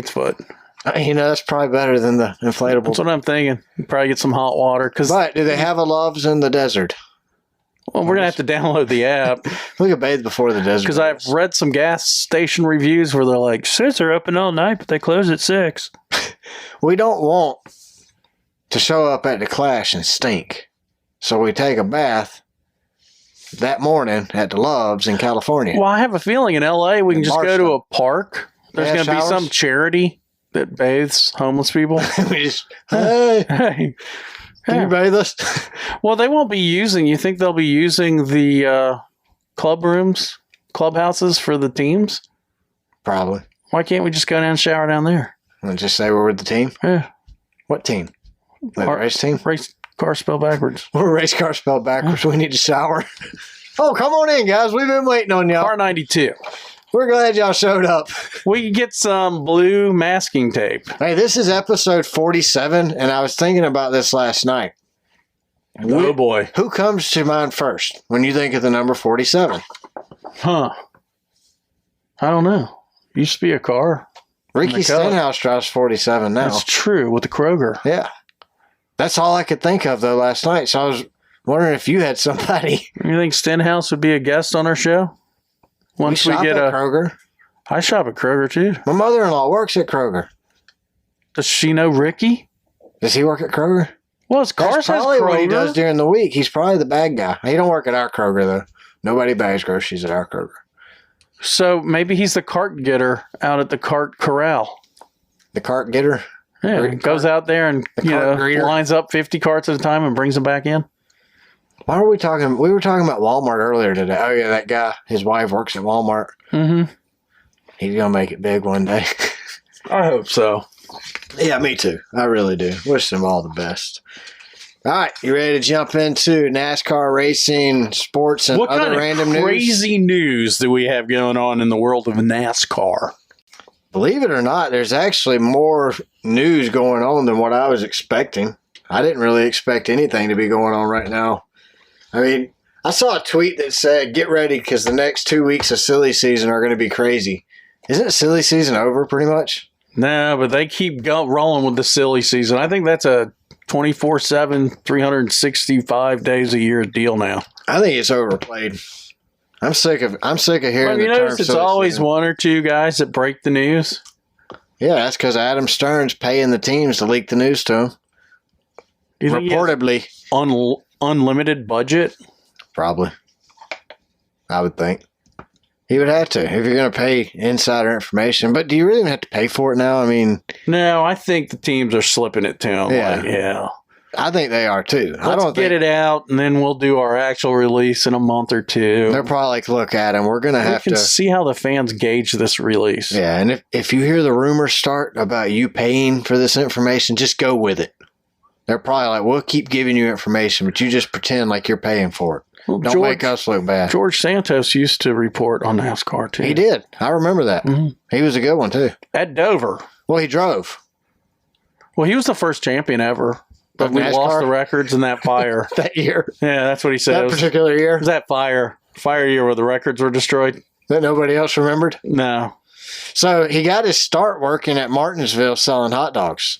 foot. That's probably better than the inflatable. That's what I'm thinking. Probably get some hot water. But do they have a Love's in the desert? Well, we're going to have to download the app. We could bathe before the desert. Because I've read some gas station reviews where they're like, says they're open all night, but they close at 6. We don't want to show up at the Clash and stink. So we take a bath that morning at the Love's in California. Well, I have a feeling in L.A. we can just go to a park. There's going to be some charity that bathes homeless people. We just, hey. Can you bathe us? Well, they won't be using... You think they'll be using the clubhouses for the teams? Probably. Why can't we just go down and shower down there? And just say we're with the team? Yeah. What team? The race team? Race car spelled backwards. We're race car spelled backwards. We need to shower. Oh, come on in, guys. We've been waiting on y'all. Car 92. We're glad y'all showed up. We could get some blue masking tape. Hey, this is episode 47, and I was thinking about this last night. Oh, boy. Who comes to mind first when you think of the number 47? Huh. I don't know. Used to be a car. Ricky Stenhouse drives 47 now. That's true, with the Kroger. Yeah. That's all I could think of, though, last night. So I was wondering if you had somebody. You think Stenhouse would be a guest on our show? Once we get at Kroger. I shop at Kroger, too. My mother-in-law works at Kroger. Does she know Ricky? Does he work at Kroger? Well, his car says Kroger. That's probably what he does during the week. He's probably the bad guy. He don't work at our Kroger, though. Nobody bags groceries at our Kroger. So maybe he's the cart getter out at the cart corral. The cart getter? Yeah, goes out there and lines up 50 carts at a time and brings them back in. Why were we talking? We were talking about Walmart earlier today. Oh, yeah, that guy, his wife works at Walmart. Mm-hmm. He's going to make it big one day. I hope so. Yeah, me too. I really do. Wish them all the best. All right, you ready to jump into NASCAR racing, sports, and what other kind of random news? crazy news do we have going on in the world of NASCAR? Believe it or not, there's actually more news going on than what I was expecting. I didn't really expect anything to be going on right now. I mean, I saw a tweet that said, get ready because the next 2 weeks of silly season are going to be crazy. Isn't silly season over pretty much? No, but they keep rolling with the silly season. I think that's a 24/7, 365 days a year deal now. I think it's overplayed. I'm sick of hearing Well, the you term notice it's silly always season. one or two guys that break the news. Yeah, that's because Adam Stern's paying the teams to leak the news to him. You think he has Reportedly. unlimited budget? Probably. I would think. He would have to if you're going to pay insider information. But do you really even have to pay for it now? I mean... No, I think the teams are slipping it to him. Yeah. Yeah. I think they are too. Let's get it out, and then we'll do our actual release in a month or two. They're probably like, look, Adam, we're going to have to see how the fans gauge this release. Yeah, and if you hear the rumors start about you paying for this information, just go with it. They're probably like, we'll keep giving you information, but you just pretend like you're paying for it. Well, Don't make us look bad. George Santos used to report on NASCAR, too. He did. I remember that. Mm-hmm. He was a good one, too. At Dover. Well, he drove. Well, he was the first champion ever. But Of we NASCAR? lost the records in that fire. That year. Yeah, that's what he said. That particular year. It was that fire year where the records were destroyed. That nobody else remembered. No. So he got his start working at Martinsville selling hot dogs.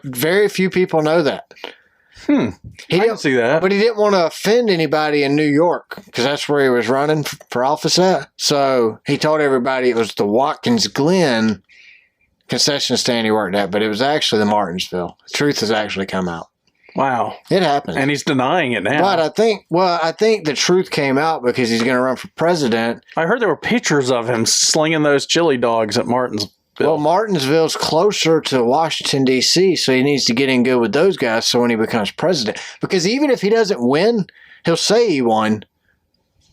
Very few people know that. I can see that. But he didn't want to offend anybody in New York because that's where he was running for office at. So he told everybody it was the Watkins Glen concession stand he worked at, but it was actually the Martinsville. Truth has actually come out. Wow. It happened. And he's denying it now. But I think the truth came out because he's going to run for president. I heard there were pictures of him slinging those chili dogs at Martinsville. Well, Martinsville's closer to Washington, D.C., so he needs to get in good with those guys so when he becomes president. Because even if he doesn't win, he'll say he won,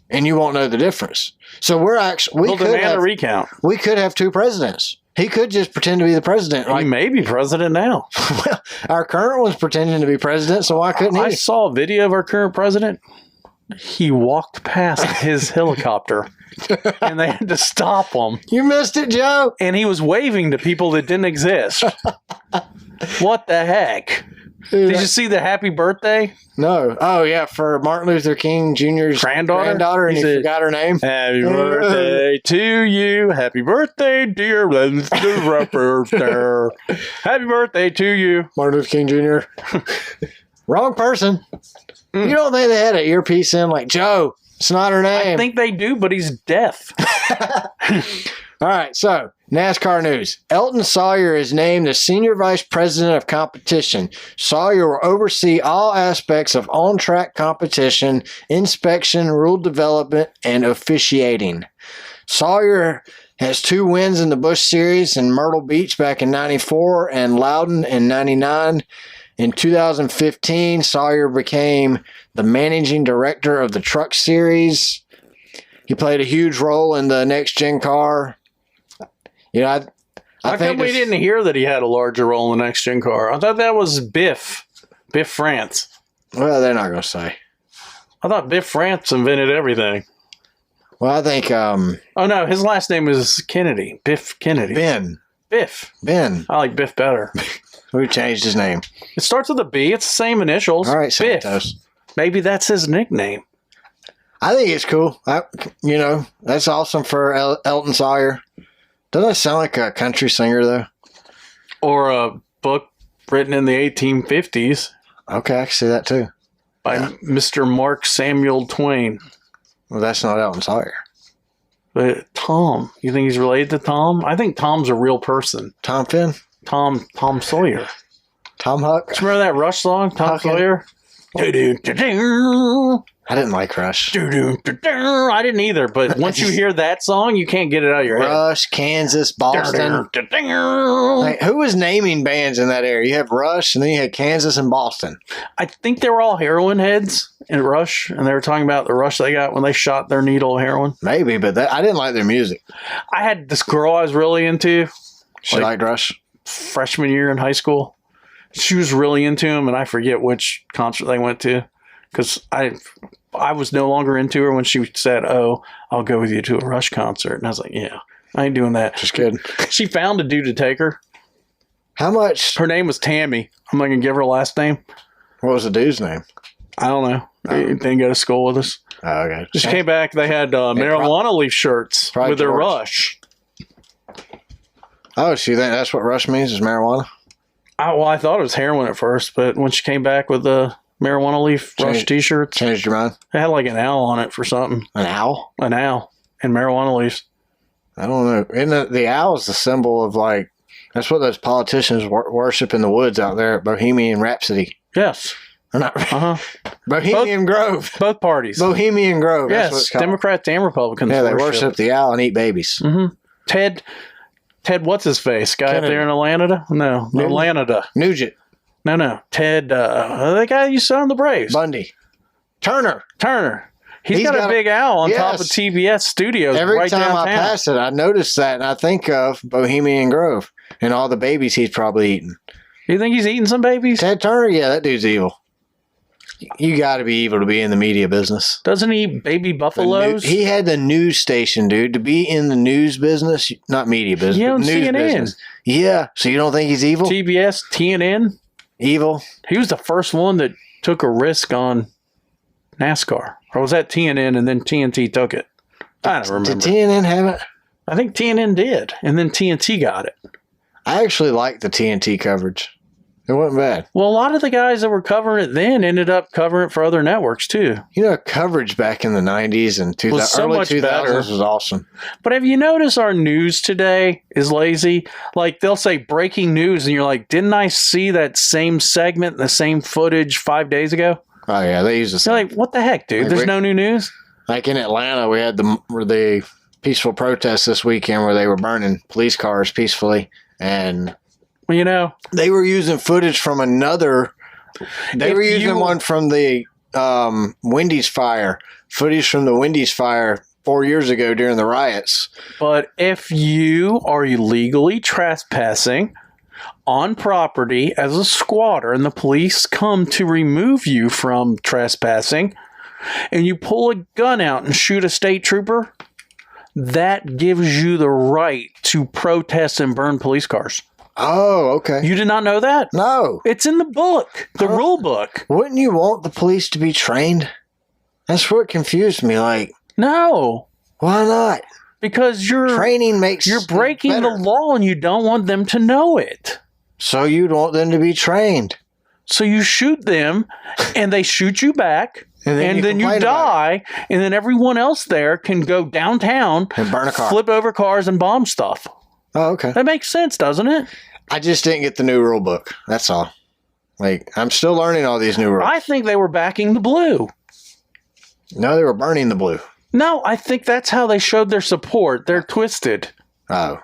and you won't know the difference. So We'll demand a recount. We could have two presidents. He could just pretend to be the president. He may be president now. Well, our current one's pretending to be president, so why couldn't he? I saw a video of our current president. He walked past his helicopter, and they had to stop him. You missed it, Joe. And he was waving to people that didn't exist. What the heck? Did you see the happy birthday? No. Oh, yeah, for Martin Luther King Jr.'s granddaughter, and he forgot her name. Happy birthday to you. Happy birthday, dear Luther. Happy birthday to you. Martin Luther King Jr. Wrong person. You don't think they had an earpiece in like, Joe, it's not her name. I think they do, but he's deaf. All right, so NASCAR news. Elton Sawyer is named the Senior Vice President of Competition. Sawyer will oversee all aspects of on-track competition, inspection, rule development, and officiating. Sawyer has 2 wins in the Busch Series in Myrtle Beach back in 94 and Loudon in 99. In 2015, Sawyer became the managing director of the Truck Series. He played a huge role in the next-gen car. You know, How come we didn't hear that he had a larger role in the next-gen car? I thought that was Biff France. Well, they're not going to say. I thought Biff France invented everything. Well, I think... oh, no, his last name is Kennedy. Biff Kennedy. Ben. Biff. Ben. I like Biff better. We changed his name. It starts with a B. It's the same initials. All right, Biff. Santos. Maybe that's his nickname. I think it's cool. That's awesome for Elton Sawyer. Doesn't that sound like a country singer, though? Or a book written in the 1850s. Okay, I can see that, too. By Mr. Mark Samuel Twain. Well, that's not Elton Sawyer. But Tom. You think he's related to Tom? I think Tom's a real person. Tom Finn? Tom Sawyer. Tom Huck? Remember that Rush song, Tom Huckin'. Sawyer? I didn't like Rush. I didn't either, but once you hear that song, you can't get it out of your head. Rush, Kansas, Boston. Like, who was naming bands in that area? You have Rush, and then you had Kansas and Boston. I think they were all heroin heads in Rush, and they were talking about the rush they got when they shot their needle of heroin. Maybe, but I didn't like their music. I had this girl I was really into. She liked Rush? Freshman year in high school. She was really into him, and I forget which concert they went to. Because I was no longer into her when she said, "Oh, I'll go with you to a Rush concert." And I was like, "Yeah, I ain't doing that." Just kidding. She found a dude to take her. How much? Her name was Tammy. I'm not going to give her a last name. What was the dude's name? I don't know. He didn't go to school with us. Oh, okay. Just came back. They had marijuana leaf shirts with their Rush. Oh, so you think that's what Rush means, is marijuana? I thought it was heroin at first, but when she came back with the marijuana leaf Rush t-shirts. Changed your mind? It had like an owl on it for something. An owl? An owl. And marijuana leaves. I don't know. Isn't the owl is the symbol of like, that's what those politicians worship in the woods out there at Bohemian Rhapsody. Yes. Or not. Uh-huh. Bohemian Grove. Both parties. Bohemian Grove. Yes. That's what it's called. Democrats and Republicans. Yeah, they worship the owl and eat babies. Mm-hmm. Ted, what's his face? Guy Kennedy. up there in Atlanta? No. Atlanta. Nugent. No. Ted, the guy you saw on the Braves. Bundy. Turner. He's got a big owl on top of TBS Studios. Every right time downtown. I pass it, I notice that, and I think of Bohemian Grove and all the babies he's probably eating. You think he's eating some babies? Ted Turner? Yeah, that dude's evil. You got to be evil to be in the media business. Doesn't he eat baby buffaloes? He had the news station, dude. To be in the news business, not media business, Yeah, but news CNN. business. Yeah, so you don't think he's evil? TBS, TNN. Evil? He was the first one that took a risk on NASCAR. Or was that TNN and then TNT took it? I don't remember. Did TNN have it? I think TNN did, and then TNT got it. I actually liked the TNT coverage. It wasn't bad. Well, a lot of the guys that were covering it then ended up covering it for other networks too. You know, coverage back in the 90s and early 2000s better. was awesome. But have you noticed our news today is lazy? Like, they'll say breaking news, and you're like, didn't I see that same segment, the same footage 5 days ago? Oh, yeah, they use the same. You're like, what the heck, dude? There's no new news? Like in Atlanta, we had the peaceful protest this weekend where they were burning police cars peacefully, and Well, you know, they were using footage from another. They were using one from the Wendy's fire, footage from the Wendy's fire 4 years ago during the riots. but if you are illegally trespassing on property as a squatter and the police come to remove you from trespassing and you pull a gun out and shoot a state trooper, that gives you the right to protest and burn police cars. Oh, okay. You did not know that? No. It's in the book, the rule book. Wouldn't you want the police to be trained? That's what confused me. Like, No, why not? because you're breaking better. the law and you don't want them to know it. So you'd want them to be trained. So you shoot them and they shoot you back. And then you complain about die, and then everyone else there can go downtown and burn a car. flip over cars and bomb stuff. Oh, okay. That makes sense, doesn't it? I just didn't get the new rule book. That's all. Like, I'm still learning all these new rules. I think they were backing the blue. No, they were burning the blue. No, I think that's how they showed their support. They're twisted. Oh.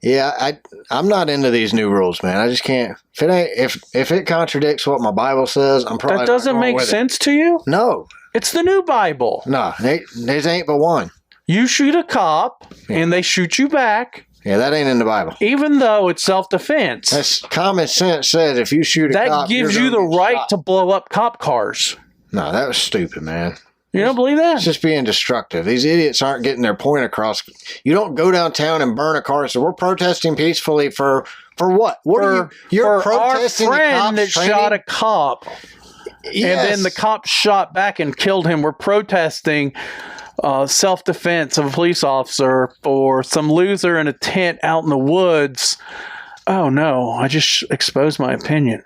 Yeah, I'm not into these new rules, man. I just can't. If it contradicts what my Bible says, I'm probably That doesn't not going make with sense to you? it. No. It's the new Bible. No, there's ain't but one. You shoot a cop, and they shoot you back, Yeah, that ain't in the Bible. even though it's self-defense. That's common sense says if you shoot a That cop, gives you're you the gonna get right shot. to blow up cop cars. No, that was stupid, man. You don't believe that? It's just being destructive. These idiots aren't getting their point across. You don't go downtown and burn a car. So we're protesting peacefully for what? What are you're for protesting our the friend cops that training? shot a cop, Yes. and then the cop shot back and killed him. We're protesting self-defense of a police officer for some loser in a tent out in the woods. Oh no, I just exposed my opinion.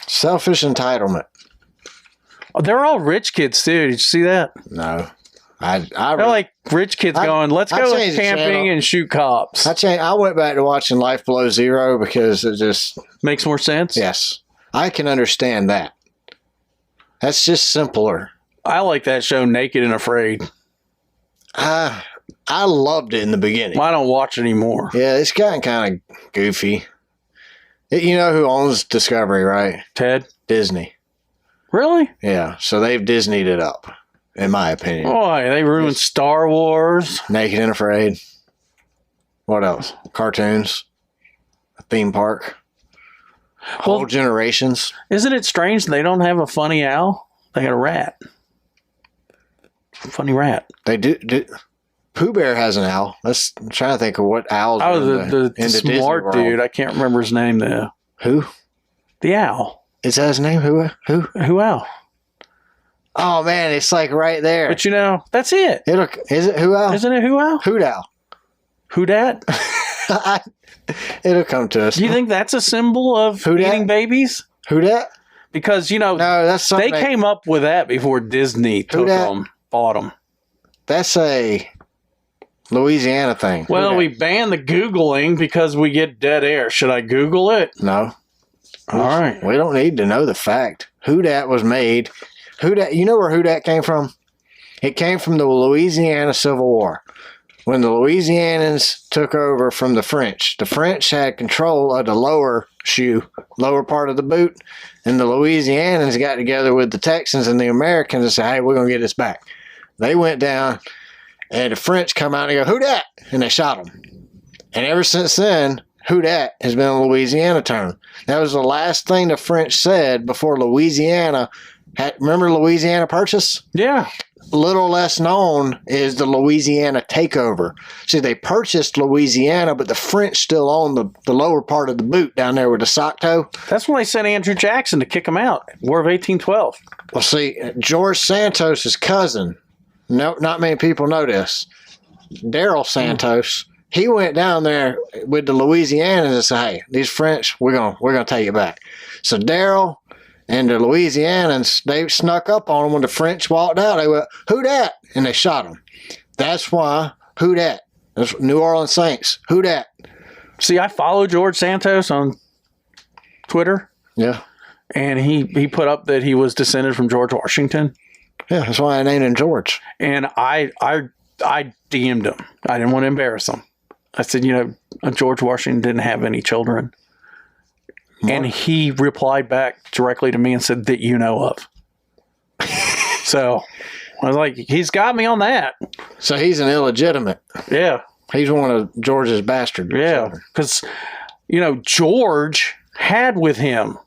Selfish entitlement. They're all rich kids too. Did you see that? No. They're like rich kids going, let's I go changed the channel. camping and shoot cops. I went back to watching Life Below Zero because it just, Makes more sense? yes, I can understand that. That's just simpler. I like that show, Naked and Afraid. I loved it in the beginning. Well, I don't watch it anymore. Yeah, it's gotten kind of goofy. You know who owns Discovery, right? Ted? Disney. Really? Yeah, so they've Disneyed it up, in my opinion. Boy, they ruined Star Wars. Naked and Afraid. What else? Cartoons. A theme park. Whole generations. Isn't it strange they don't have a funny owl? They got a rat. Funny rat. They do. Pooh Bear has an owl. I'm trying to think of what owls. Oh, the smart dude. I can't remember his name though. Who? The owl. Is that his name? Who? Who owl? Oh man, it's like right there. But you know, that's it. Is it Who Owl? Isn't it Who Owl? Hoot Owl. Who dat? It'll come to us. Do you think that's a symbol of eating babies? Who dat? Because, you know, no, that's something they came up with that before Disney bought them. That's a Louisiana thing. Well, we banned the Googling because we get dead air. Should I Google it? No. All right. We don't need to know the fact. Who dat was made. Who dat? You know where who dat came from? It came from the Louisiana Civil War. When the Louisianans took over from the French had control of the lower part of the boot, and the Louisianans got together with the Texans and the Americans and said, hey, we're going to get this back. They went down, and the French come out and go, who dat? And they shot them. And ever since then, who dat has been a Louisiana term. That was the last thing the French said before Louisiana had, remember Louisiana Purchase? Yeah. Little less known is the Louisiana takeover. See, they purchased Louisiana, but the French still own the lower part of the boot down there with the sock toe. That's when they sent Andrew Jackson to kick him out. War of 1812. Well, see, George Santos' cousin, no, not many people know this, Daryl Santos, he went down there with the Louisianans and said, hey, these French, we're gonna take it back. So Daryl and the Louisianans, they snuck up on them when the French walked out. They went, who dat? And they shot them. That's why, who dat? That's New Orleans Saints. Who dat? See, I follow George Santos on Twitter. Yeah. And he put up that he was descended from George Washington. Yeah, that's why I named him George. And I DM'd him. I didn't want to embarrass him. I said, you know, George Washington didn't have any children. And he replied back directly to me and said, that you know of. So I was like, he's got me on that. So he's an illegitimate. Yeah. He's one of George's bastards. Yeah. Because, you know, George had with him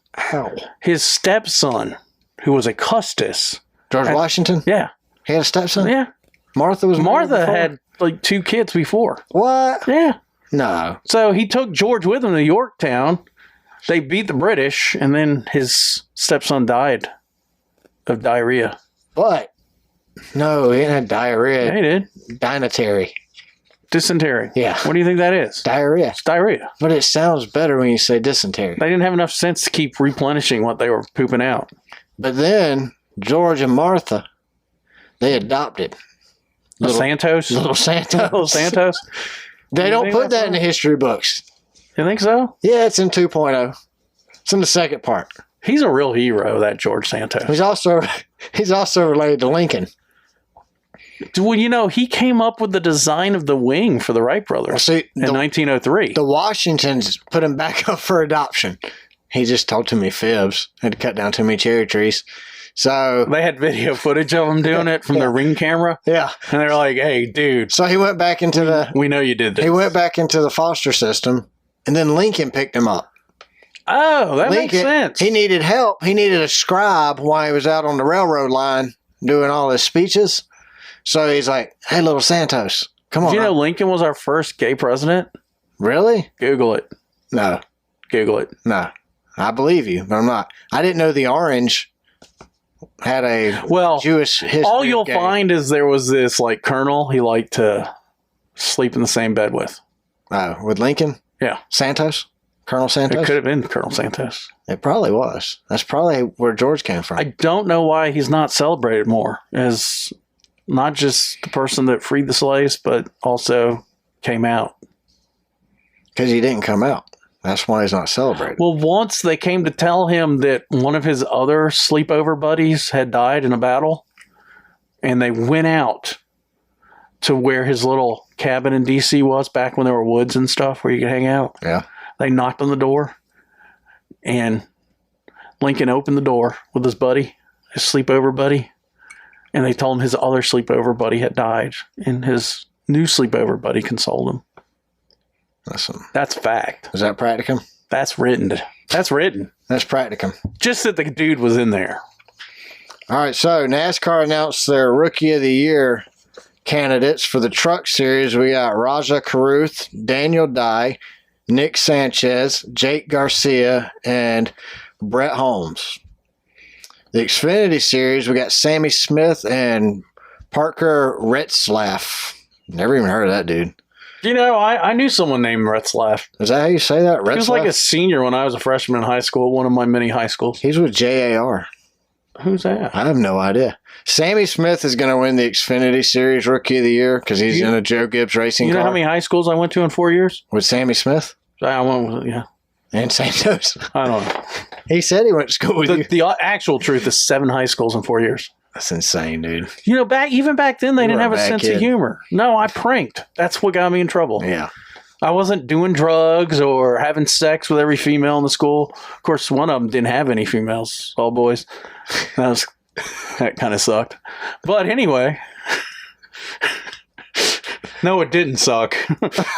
his stepson, who was a Custis. George Washington? Yeah. He had a stepson? Yeah. Martha had like 2 kids before. What? Yeah. No. So he took George with him to Yorktown. They beat the British, and then his stepson died of diarrhea. But, no, he didn't have diarrhea. Yeah, he did. Dysentery. Yeah. What do you think that is? Diarrhea. It's diarrhea. But it sounds better when you say dysentery. They didn't have enough sense to keep replenishing what they were pooping out. But then, George and Martha, they adopted. Santos? Little Santos. Little Santos? They don't put that in the history books. You think so? Yeah, it's in 2.0. It's in the second part. He's a real hero, that George Santos. He's also related to Lincoln. Well, you know, he came up with the design of the wing for the Wright brothers in 1903. The Washingtons put him back up for adoption. He just told too many fibs. Had to cut down too many cherry trees. So they had video footage of him doing it from their Ring camera. Yeah. And they're like, hey, dude. So he went back into we know you did this. He went back into the foster system, and then Lincoln picked him up. Oh, that makes sense. He needed help. He needed a scribe while he was out on the railroad line doing all his speeches. So he's like, hey, little Santos, come on. Did you know Lincoln was our first gay president? Really? Google it. No. Google it. No. I believe you, but I'm not. I didn't know the orange had a Jewish history. All you'll find is there was this like colonel he liked to sleep in the same bed with. Oh, with Lincoln? Yeah. Santos? Colonel Santos? It could have been Colonel Santos. It probably was. That's probably where George came from. I don't know why he's not celebrated more as not just the person that freed the slaves, but also came out. Because he didn't come out. That's why he's not celebrated. Well, once they came to tell him that one of his other sleepover buddies had died in a battle, and they went out to where his little cabin in D.C. was back when there were woods and stuff where you could hang out. Yeah. They knocked on the door, and Lincoln opened the door with his buddy, his sleepover buddy, and they told him his other sleepover buddy had died, and his new sleepover buddy consoled him. Listen. That's fact. Is that practicum? That's written. That's written. That's practicum. Just that the dude was in there. All right, so NASCAR announced their Rookie of the Year candidates for the Truck Series. We got Raja Caruth, Daniel Dye, Nick Sanchez, Jake Garcia, and Brett Holmes. The Xfinity Series, we got Sammy Smith and Parker Retzlaff. Never even heard of that dude. You know, I knew someone named Retzlaff. Is that how you say that? Retzlaff? He was like a senior when I was a freshman in high school at one of my many high schools. He's with JAR. Who's that? I have no idea. Sammy Smith is going to win the Xfinity Series Rookie of the Year because he's in a Joe Gibbs racing car. You know how many high schools I went to in 4 years? With Sammy Smith? I went with, yeah. And Santos. I don't know. He said he went to school with you. The actual truth is 7 high schools in 4 years. That's insane, dude. You know, even back then, they You didn't were a have a bad sense kid. of humor. No, I pranked. That's what got me in trouble. Yeah. I wasn't doing drugs or having sex with every female in the school. Of course, one of them didn't have any females, all boys. That kind of sucked. But anyway, no, it didn't suck.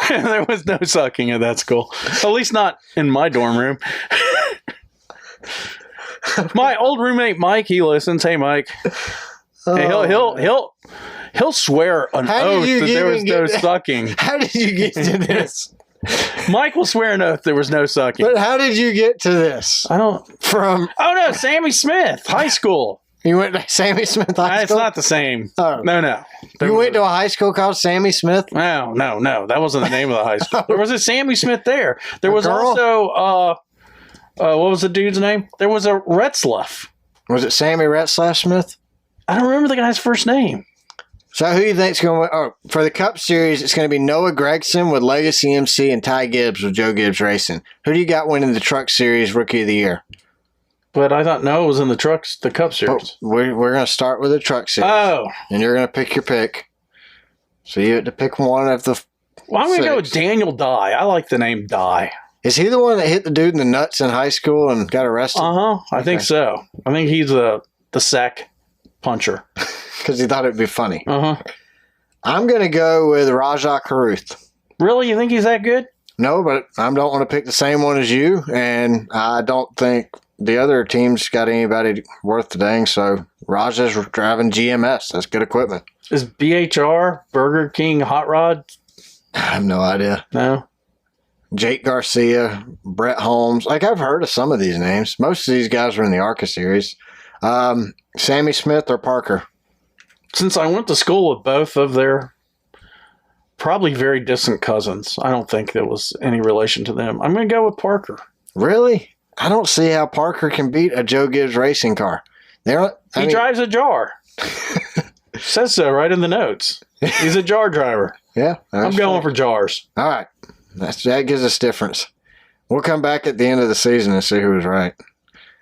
There was no sucking at that school. At least not in my dorm room. My old roommate Mike, he listens. Hey, Mike. Hey, he'll swear an oath that there was no sucking. How did you get to this? Mike will swear an oath there was no sucking. But how did you get to this? I don't. From Oh no, Sammy Smith, high school. you went to Sammy Smith High It's School? not the same. Oh. No. You went to a high school called Sammy Smith? No. That wasn't the name of the high school. There was a Sammy Smith there. There was girl? also what was the dude's name? There was a Retzlaff. Was it Sammy Retzlaff Smith? I don't remember the guy's first name. So who do you think's going to win? Oh, for the Cup Series, it's going to be Noah Gragson with Legacy MC and Ty Gibbs with Joe Gibbs Racing. Who do you got winning the Truck Series Rookie of the Year? But I thought Noah was in the Cup Series. We're going to start with the Truck Series. Oh. And you're going to pick your pick. So you have to pick one of the Well, I'm going to go with six. Daniel Dye. I like the name Dye. Is he the one that hit the dude in the nuts in high school and got arrested? I think so. I think he's the sack puncher. Because he thought it'd be funny. Uh-huh. I'm going to go with Raja Caruth. Really? You think he's that good? No, but I don't want to pick the same one as you, and I don't think the other team's got anybody worth the dang, so Raja's driving GMS. That's good equipment. Is BHR, Burger King, Hot Rod? I have no idea. No. Jake Garcia, Brett Holmes. Like, I've heard of some of these names. Most of these guys are in the ARCA series. Sammy Smith or Parker? Since I went to school with both of their probably very distant cousins, I don't think there was any relation to them. I'm going to go with Parker. Really? I don't see how Parker can beat a Joe Gibbs racing car. He drives a jar. Says so right in the notes. He's a jar driver. Yeah. I'm going for jars. All right. That gives us difference. We'll come back at the end of the season and see who was right.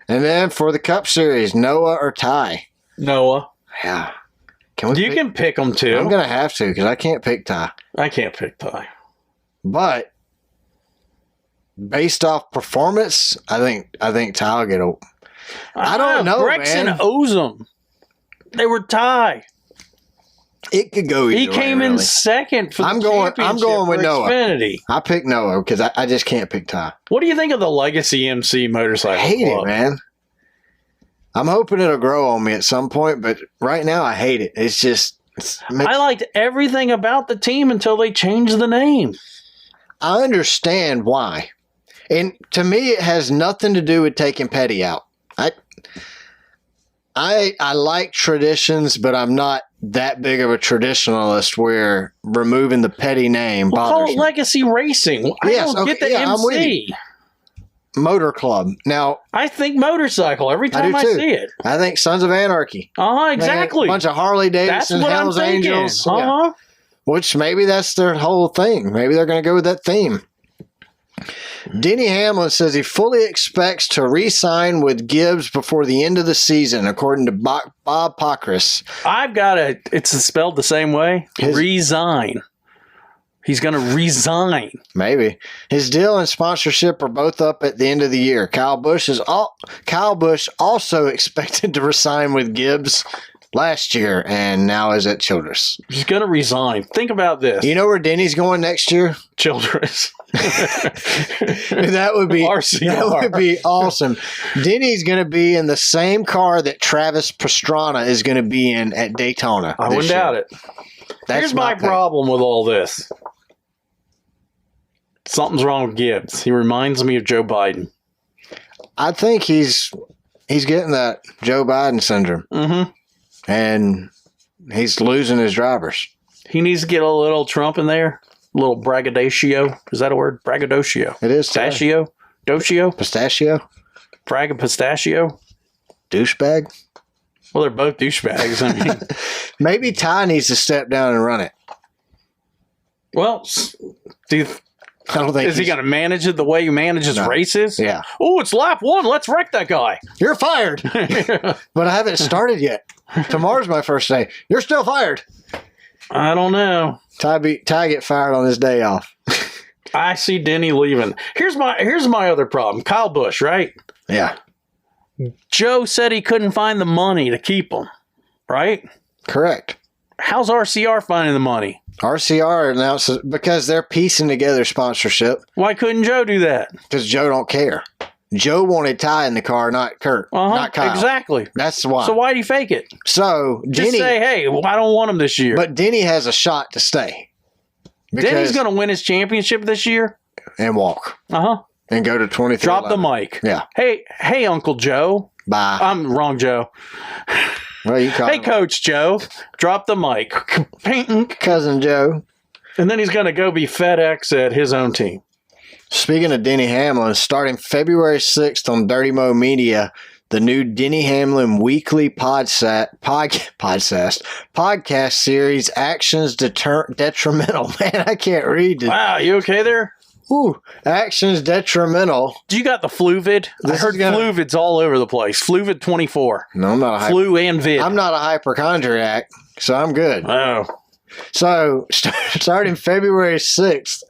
And then for the Cup Series, Noah or Ty? Noah. Yeah. You can pick them too. I'm going to have to because I can't pick Ty. I can't pick Ty. But based off performance, I think Ty will get a... I don't know, Brexton man. owes them. They were Ty. It could go either He came way, in really. second for the I'm championship going with for Noah. Xfinity. I pick Noah because I just can't pick Ty. What do you think of the Legacy MC motorcycle I hate club? it, man. I'm hoping it'll grow on me at some point, but right now I hate it. It's just... I liked everything about the team until they changed the name. I understand why. And to me, it has nothing to do with taking Petty out. I like traditions, but I'm not that big of a traditionalist where removing the Petty name We'll call bothers it me. Legacy Racing. I Yes, don't okay, get the yeah, I'm with MC. Motor Club. Now, I think motorcycle every time do I too. see it. I think Sons of Anarchy. Exactly. A bunch of Harley That's Davidson, what Hells I'm thinking. Angels. Yeah. Which maybe that's their whole thing. Maybe they're going to go with that theme. Denny Hamlin says he fully expects to re-sign with Gibbs before the end of the season, according to Bob Pockris. I've got it. It's spelled the same way. Resign. He's going to resign. Maybe. His deal and sponsorship are both up at the end of the year. Kyle Busch also expected to resign with Gibbs last year and now is at Childress. He's going to resign. Think about this. You know where Denny's going next year? Childress. That would be RCR. That would be awesome. Denny's going to be in the same car that Travis Pastrana is going to be in at Daytona. I wouldn't doubt it. Here's my problem with all this. Something's wrong with Gibbs. He reminds me of Joe Biden. I think he's getting that Joe Biden syndrome. Mm-hmm. And he's losing his drivers. He needs to get a little Trump in there. A little braggadocio. Is that a word? Braggadocio. It is. Pistachio? Docio? Pistachio? Pistachio? Douchebag? Well, they're both douchebags. I mean, maybe Ty needs to step down and run it. Well, I don't think is he going to manage it the way he manages races? Yeah. Oh, it's lap 1. Let's wreck that guy. You're fired. But I haven't started yet. Tomorrow's my first day. You're still fired. I don't know. Ty get fired on his day off. I see Denny leaving. Here's my other problem. Kyle Busch, right? Yeah. Joe said he couldn't find the money to keep him, right? Correct. How's RCR finding the money? RCR announces because they're piecing together sponsorship. Why couldn't Joe do that? Because Joe don't care. Joe wanted Ty in the car, not Kurt, not Kyle. Exactly. That's why. So why'd he fake it? So Just Denny, say, hey, I don't want him this year. But Denny has a shot to stay. Denny's going to win his championship this year and walk. And go to 23. Drop the mic. Yeah. Hey, Uncle Joe. Bye. I'm wrong, Joe. Well, you call him. Coach Joe. Drop the mic. Cousin Joe. And then he's going to go be FedEx at his own team. Speaking of Denny Hamlin, starting February 6th on Dirty Mo Media, the new Denny Hamlin weekly podcast series, Actions Detrimental. Man, I can't read it. Wow, you okay there? Ooh, Actions Detrimental. Do you got the Fluvid? I heard Fluvid's all over the place. Fluvid 24. No, I'm not a Flu and vid. I'm not a hypochondriac, so I'm good. Oh. So, starting February 6th,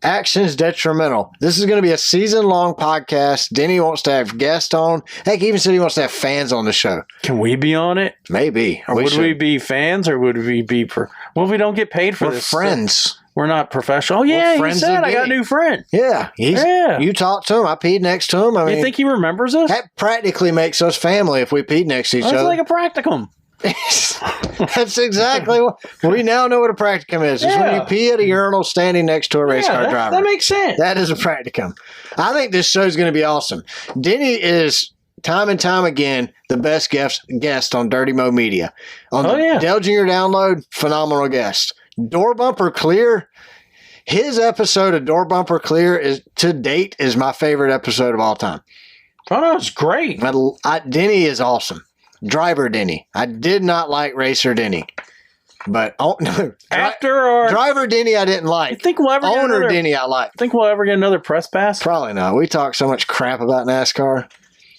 Actions Detrimental. This is going to be a season-long podcast. Denny wants to have guests on. Heck, he even said he wants to have fans on the show. Can we be on it? Maybe. Or would we be fans, or would we be... Well, we don't get paid for this. We're friends. We're not professional. Oh, yeah, he said I got a new friend. Yeah. You talked to him. I peed next to him. I mean, you think he remembers us? That practically makes us family if we peed next to each other. It's like a practicum. That's exactly what we now know what a practicum is. It's when you pee at a urinal standing next to a race car driver. That makes sense. That is a practicum. I think this show is going to be awesome. Denny is time and time again the best guest on Dirty Mo Media. On the Dale Jr. Download, phenomenal guest. Door Bumper Clear. His episode of Door Bumper Clear is to date is my favorite episode of all time. Oh no, it's great. Denny is awesome. Driver Denny. I did not like Racer Denny. But Driver Denny I didn't like. You think we'll ever Owner Denny I like. Think we'll ever get another press pass? Probably not. We talk so much crap about NASCAR.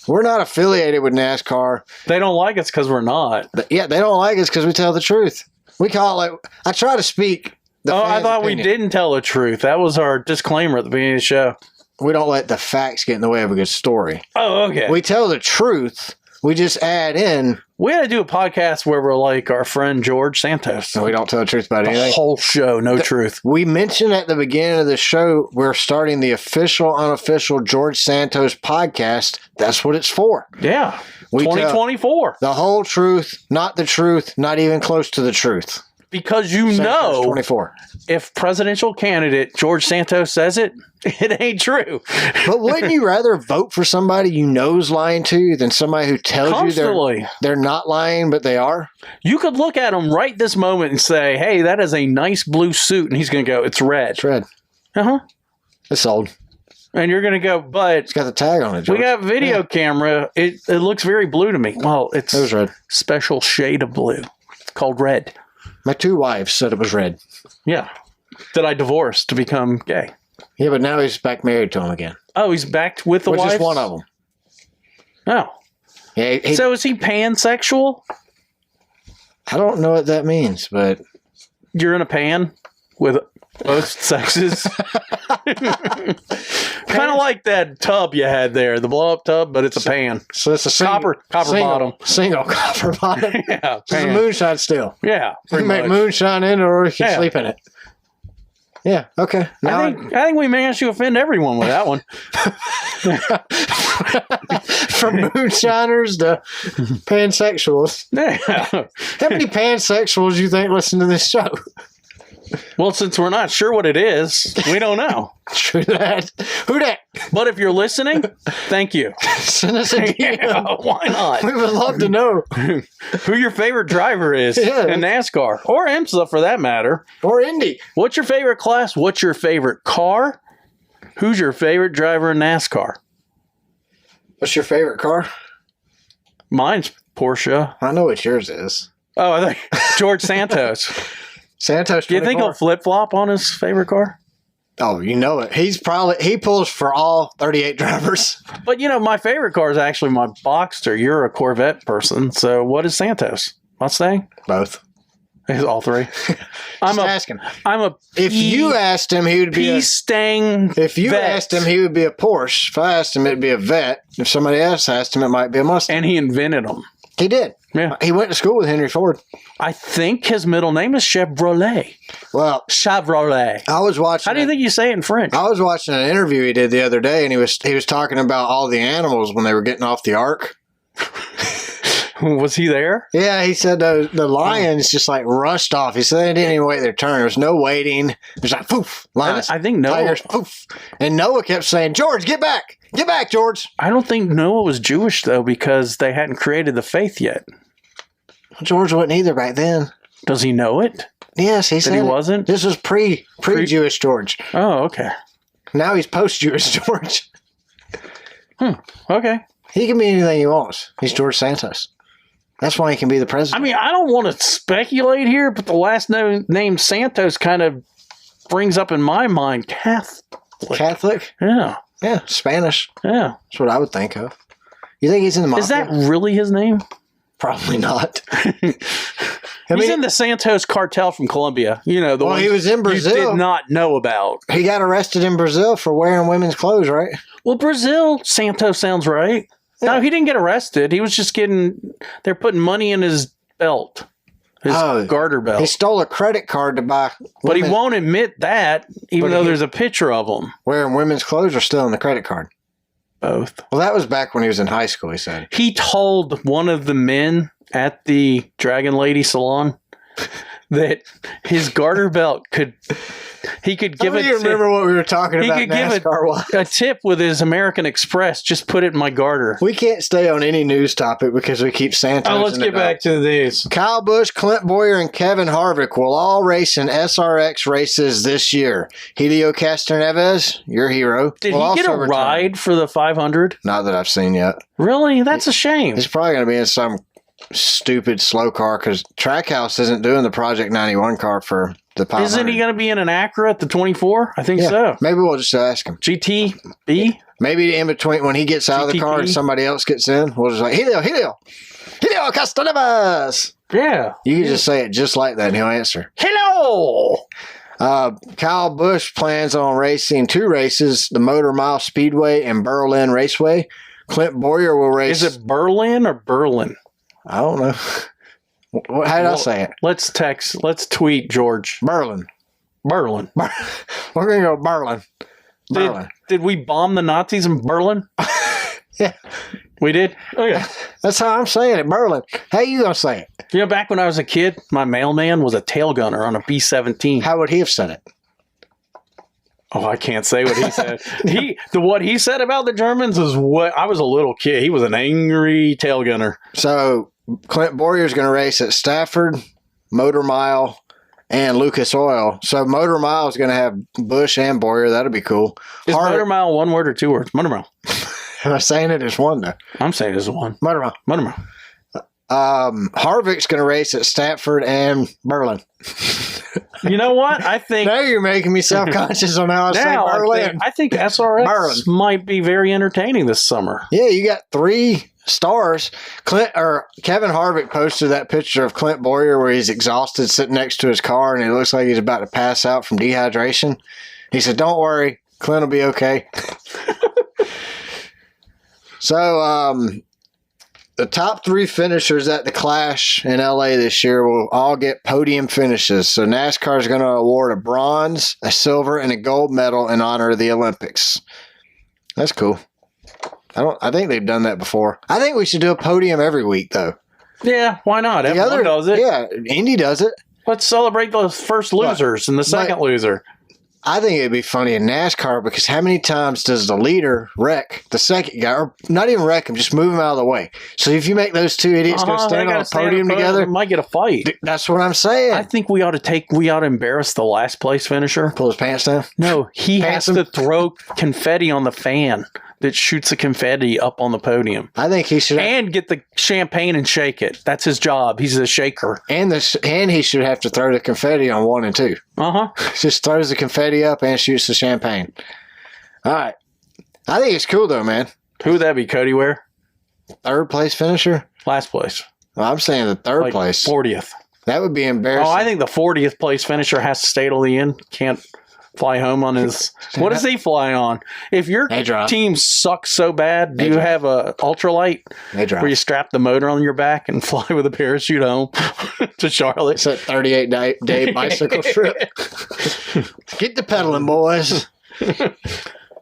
We're not affiliated with NASCAR. They don't like us because we're not. Yeah, they don't like us because we tell the truth. We call it I try to speak the I thought opinion. we didn't tell the truth. That was our disclaimer at the beginning of the show. We don't let the facts get in the way of a good story. Oh, okay. We tell the truth. We just add in. We had to do a podcast where we're like our friend George Santos. And we don't tell the truth about anything. The whole show, no truth. We mentioned at the beginning of the show, we're starting the official, unofficial George Santos podcast. That's what it's for. Yeah. 2024. The whole truth, not the truth, not even close to the truth. Because know 24. If presidential candidate George Santos says it, it ain't true. But wouldn't you rather vote for somebody you know is lying to you than somebody who tells you they're not lying, but they are? You could look at him right this moment and say, hey, that is a nice blue suit. And he's going to go, it's red. It's red. Uh-huh. It's sold. And you're going to go, but... It's got the tag on it, George. We got video camera. It looks very blue to me. Well, it was red. Special shade of blue. It's called red. My two wives said it was red. Yeah. That I divorced to become gay. Yeah, but now he's back married to him again. Oh, he's back with the Which wife? is one of them. Oh. Yeah, So is he pansexual? I don't know what that means, but... You're in a pan with both sexes? Kind of like that tub you had there, the blow-up tub, but it's a pan. So it's a Copper bottom. Single copper bottom. Yeah, It's a moonshine still. Yeah, You pretty can make much. moonshine in it or you can sleep in it. Yeah, okay. Now I think we managed to offend everyone with that one. from moonshiners to pansexuals. Yeah. How many pansexuals do you think listen to this show? Well, since we're not sure what it is, we don't know. True that. Who that? But if you're listening, thank you. Send us a DM. Yeah, why not? We would love to know. Who your favorite driver is Yeah. in NASCAR or IMSA for that matter. Or Indy. What's your favorite class? What's your favorite car? Who's your favorite driver in NASCAR? What's your favorite car? Mine's Porsche. I know what yours is. Oh, I think George Santos. Santos 24. Do you think he'll flip-flop on his favorite car? Oh, you know it. He pulls for all 38 drivers. But, my favorite car is actually my Boxster. You're a Corvette person. So what is Santos? Mustang? Both. It's all three. I'm asking. If P- you asked him, he would be a P-Stang If you vet. asked him, he would be a Porsche. If I asked him, it'd be a Vet. If somebody else asked him, it might be a Mustang. And he invented them. He did. Yeah. He went to school with Henry Ford. I think his middle name is Chevrolet. Well, Chevrolet. I was watching. How do you think you say it in French? I was watching an interview he did the other day, and he was talking about all the animals when they were getting off the ark. Was he there? Yeah, he said the lions just like rushed off. He said they didn't even wait their turn. There was no waiting. It was like poof, lions. I think Noah. Tigers, poof, and Noah kept saying, "George, get back, George." I don't think Noah was Jewish though, because they hadn't created the faith yet. George wasn't either back then. Does he know it? Yes, he That said he it. wasn't? This was pre-Jewish George. Oh, okay. Now he's post-Jewish George. Okay. He can be anything he wants. He's George Santos. That's why he can be the president. I mean, I don't want to speculate here, but the last name Santos kind of brings up in my mind Catholic? Yeah. Yeah, Spanish. Yeah. That's what I would think of. You think he's in the mafia? Is that really his name? Probably not. He's in the Santos cartel from Colombia. The one he was in Brazil. You did not know about. He got arrested in Brazil for wearing women's clothes, right? Well, Brazil, Santos sounds right. Yeah. No, he didn't get arrested. He was just they're putting money in his belt. His garter belt. He stole a credit card to buy But he won't admit that, even though there's a picture of him. Wearing women's clothes or still in the credit card? Both. Well, that was back when he was in high school, he said. He told one of the men at the Dragon Lady salon that his garter belt he could give I don't even remember what we were talking about. He could give a tip with his American Express. Just put it in my garter. We can't stay on any news topic because we keep Santos. Oh, let's get back to these. Kyle Busch, Clint Boyer, and Kevin Harvick will all race in SRX races this year. Helio Castroneves, your hero. Did he get a ride for the 500? Not that I've seen yet. Really? That's a shame. He's probably going to be in some stupid slow car because Trackhouse isn't doing the Project 91 car for the 500. Isn't he going to be in an Acura at the 24? I think so. Maybe we'll just ask him. GTB? Maybe in between when he gets out of the car and somebody else gets in, we'll just like, Helio Castroneves. Yeah. You can just say it just like that and he'll answer. Hello. Kyle Busch plans on racing 2 races, the Motor Mile Speedway and Berlin Raceway. Clint Boyer will race. Is it Berlin or Berlin? I don't know. How did I say it? Let's tweet George. Berlin. We're going to go Berlin. Did we bomb the Nazis in Berlin? Yeah. We did? Oh, yeah. That's how I'm saying it, Berlin. How you going to say it? Back when I was a kid, my mailman was a tail gunner on a B-17. How would he have said it? Oh, I can't say what he said. What he said about the Germans is what I was a little kid. He was an angry tail gunner. So Clint Boyer's going to race at Stafford, Motor Mile, and Lucas Oil. So Motor Mile is going to have Busch and Boyer. That'll be cool. Is Motor Mile one word or 2 words? Motor Mile. Am I saying it as one, though? I'm saying it as one. Motor Mile. Motor Mile. Harvick's going to race at Stafford and Berlin. You know what? I think Now you're making me self-conscious on how I say now Berlin. I think SRX Merlin. might be very entertaining this summer. Yeah, you got 3 stars. Kevin Harvick posted that picture of Clint Boyer where he's exhausted sitting next to his car and it looks like he's about to pass out from dehydration. He said, "Don't worry, Clint will be okay." So, the top 3 finishers at the Clash in LA this year will all get podium finishes. So NASCAR is going to award a bronze, a silver, and a gold medal in honor of the Olympics. That's cool. I think they've done that before. I think we should do a podium every week, though. Yeah, why not? Everyone does it. Yeah, Indy does it. Let's celebrate the first losers and the second loser. I think it'd be funny in NASCAR because how many times does the leader wreck the second guy, or not even wreck him, just move him out of the way? So if you make those 2 idiots go stand on a podium together, they might get a fight. That's what I'm saying. I think we ought to embarrass the last place finisher. Pull his pants down. No, he has to throw confetti on the fan that shoots the confetti up on the podium. I think he should and get the champagne and shake it. That's his job. He's a shaker. And he should have to throw the confetti on 1 and 2. Just throws the confetti up and shoots the champagne. All right. I think it's cool though, man. Who would that be? Cody Ware? 3rd place finisher? Last place. Well, I'm saying the 3rd place. 40th. That would be embarrassing. Oh, I think the 40th place finisher has to stay till the end. Can't fly home on his... What does he fly on? If your team sucks so bad, do you have a ultralight where you strap the motor on your back and fly with a parachute home to Charlotte? It's a 38-day bicycle trip. Get the pedaling, boys.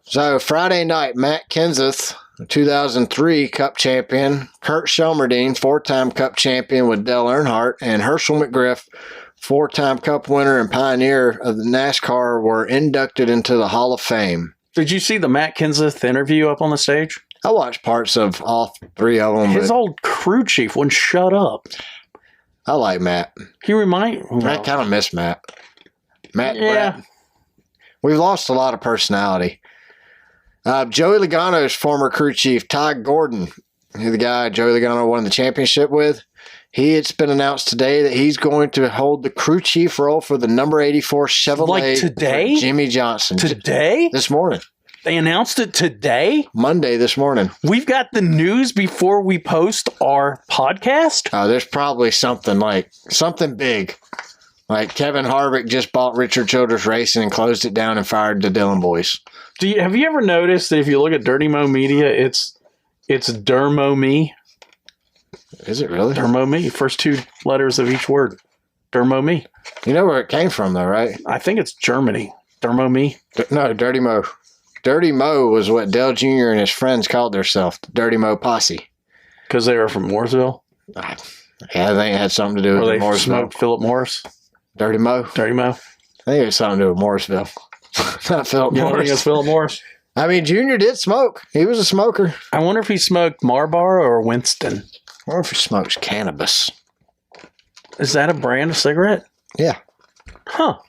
So Friday night, Matt Kenseth, 2003 Cup champion, Kurt Shelmerdine, 4-time Cup champion with Dale Earnhardt, and Herschel McGriff, 4-time Cup winner and pioneer of the NASCAR, were inducted into the Hall of Fame. Did you see the Matt Kenseth interview up on the stage? I watched parts of all 3 of them. His old crew chief wouldn't shut up. I like Matt. I kind of miss Matt. Brett. We've lost a lot of personality. Joey Logano's former crew chief, Todd Gordon, the guy Joey Logano won the championship with, it's been announced today that he's going to hold the crew chief role for the number 84 Chevrolet. Like today? Jimmy Johnson. Today? This morning. They announced it today? Monday this morning. We've got the news before we post our podcast? There's probably something big. Like Kevin Harvick just bought Richard Childress Racing and closed it down and fired the Dillon boys. Have you ever noticed that if you look at Dirty Mo Media, it's Dermo Me? Is it really? Dermo Me. First 2 letters of each word. Dermo Me. You know where it came from, though, right? I think it's Germany. Dermo Me. No, Dirty Mo. Dirty Mo was what Dale Jr. and his friends called themselves, the Dirty Mo Posse. Because they were from Mooresville? Yeah, I think it had something to do with Mooresville. They smoked Philip Morris? Dirty Mo? Dirty Mo. I think it had something to do with Morrisville. Not Philip Morris. You think it's Philip Morris? I mean, Junior did smoke. He was a smoker. I wonder if he smoked Marlboro or Winston. I wonder if he smokes cannabis. Is that a brand of cigarette? Yeah. Huh.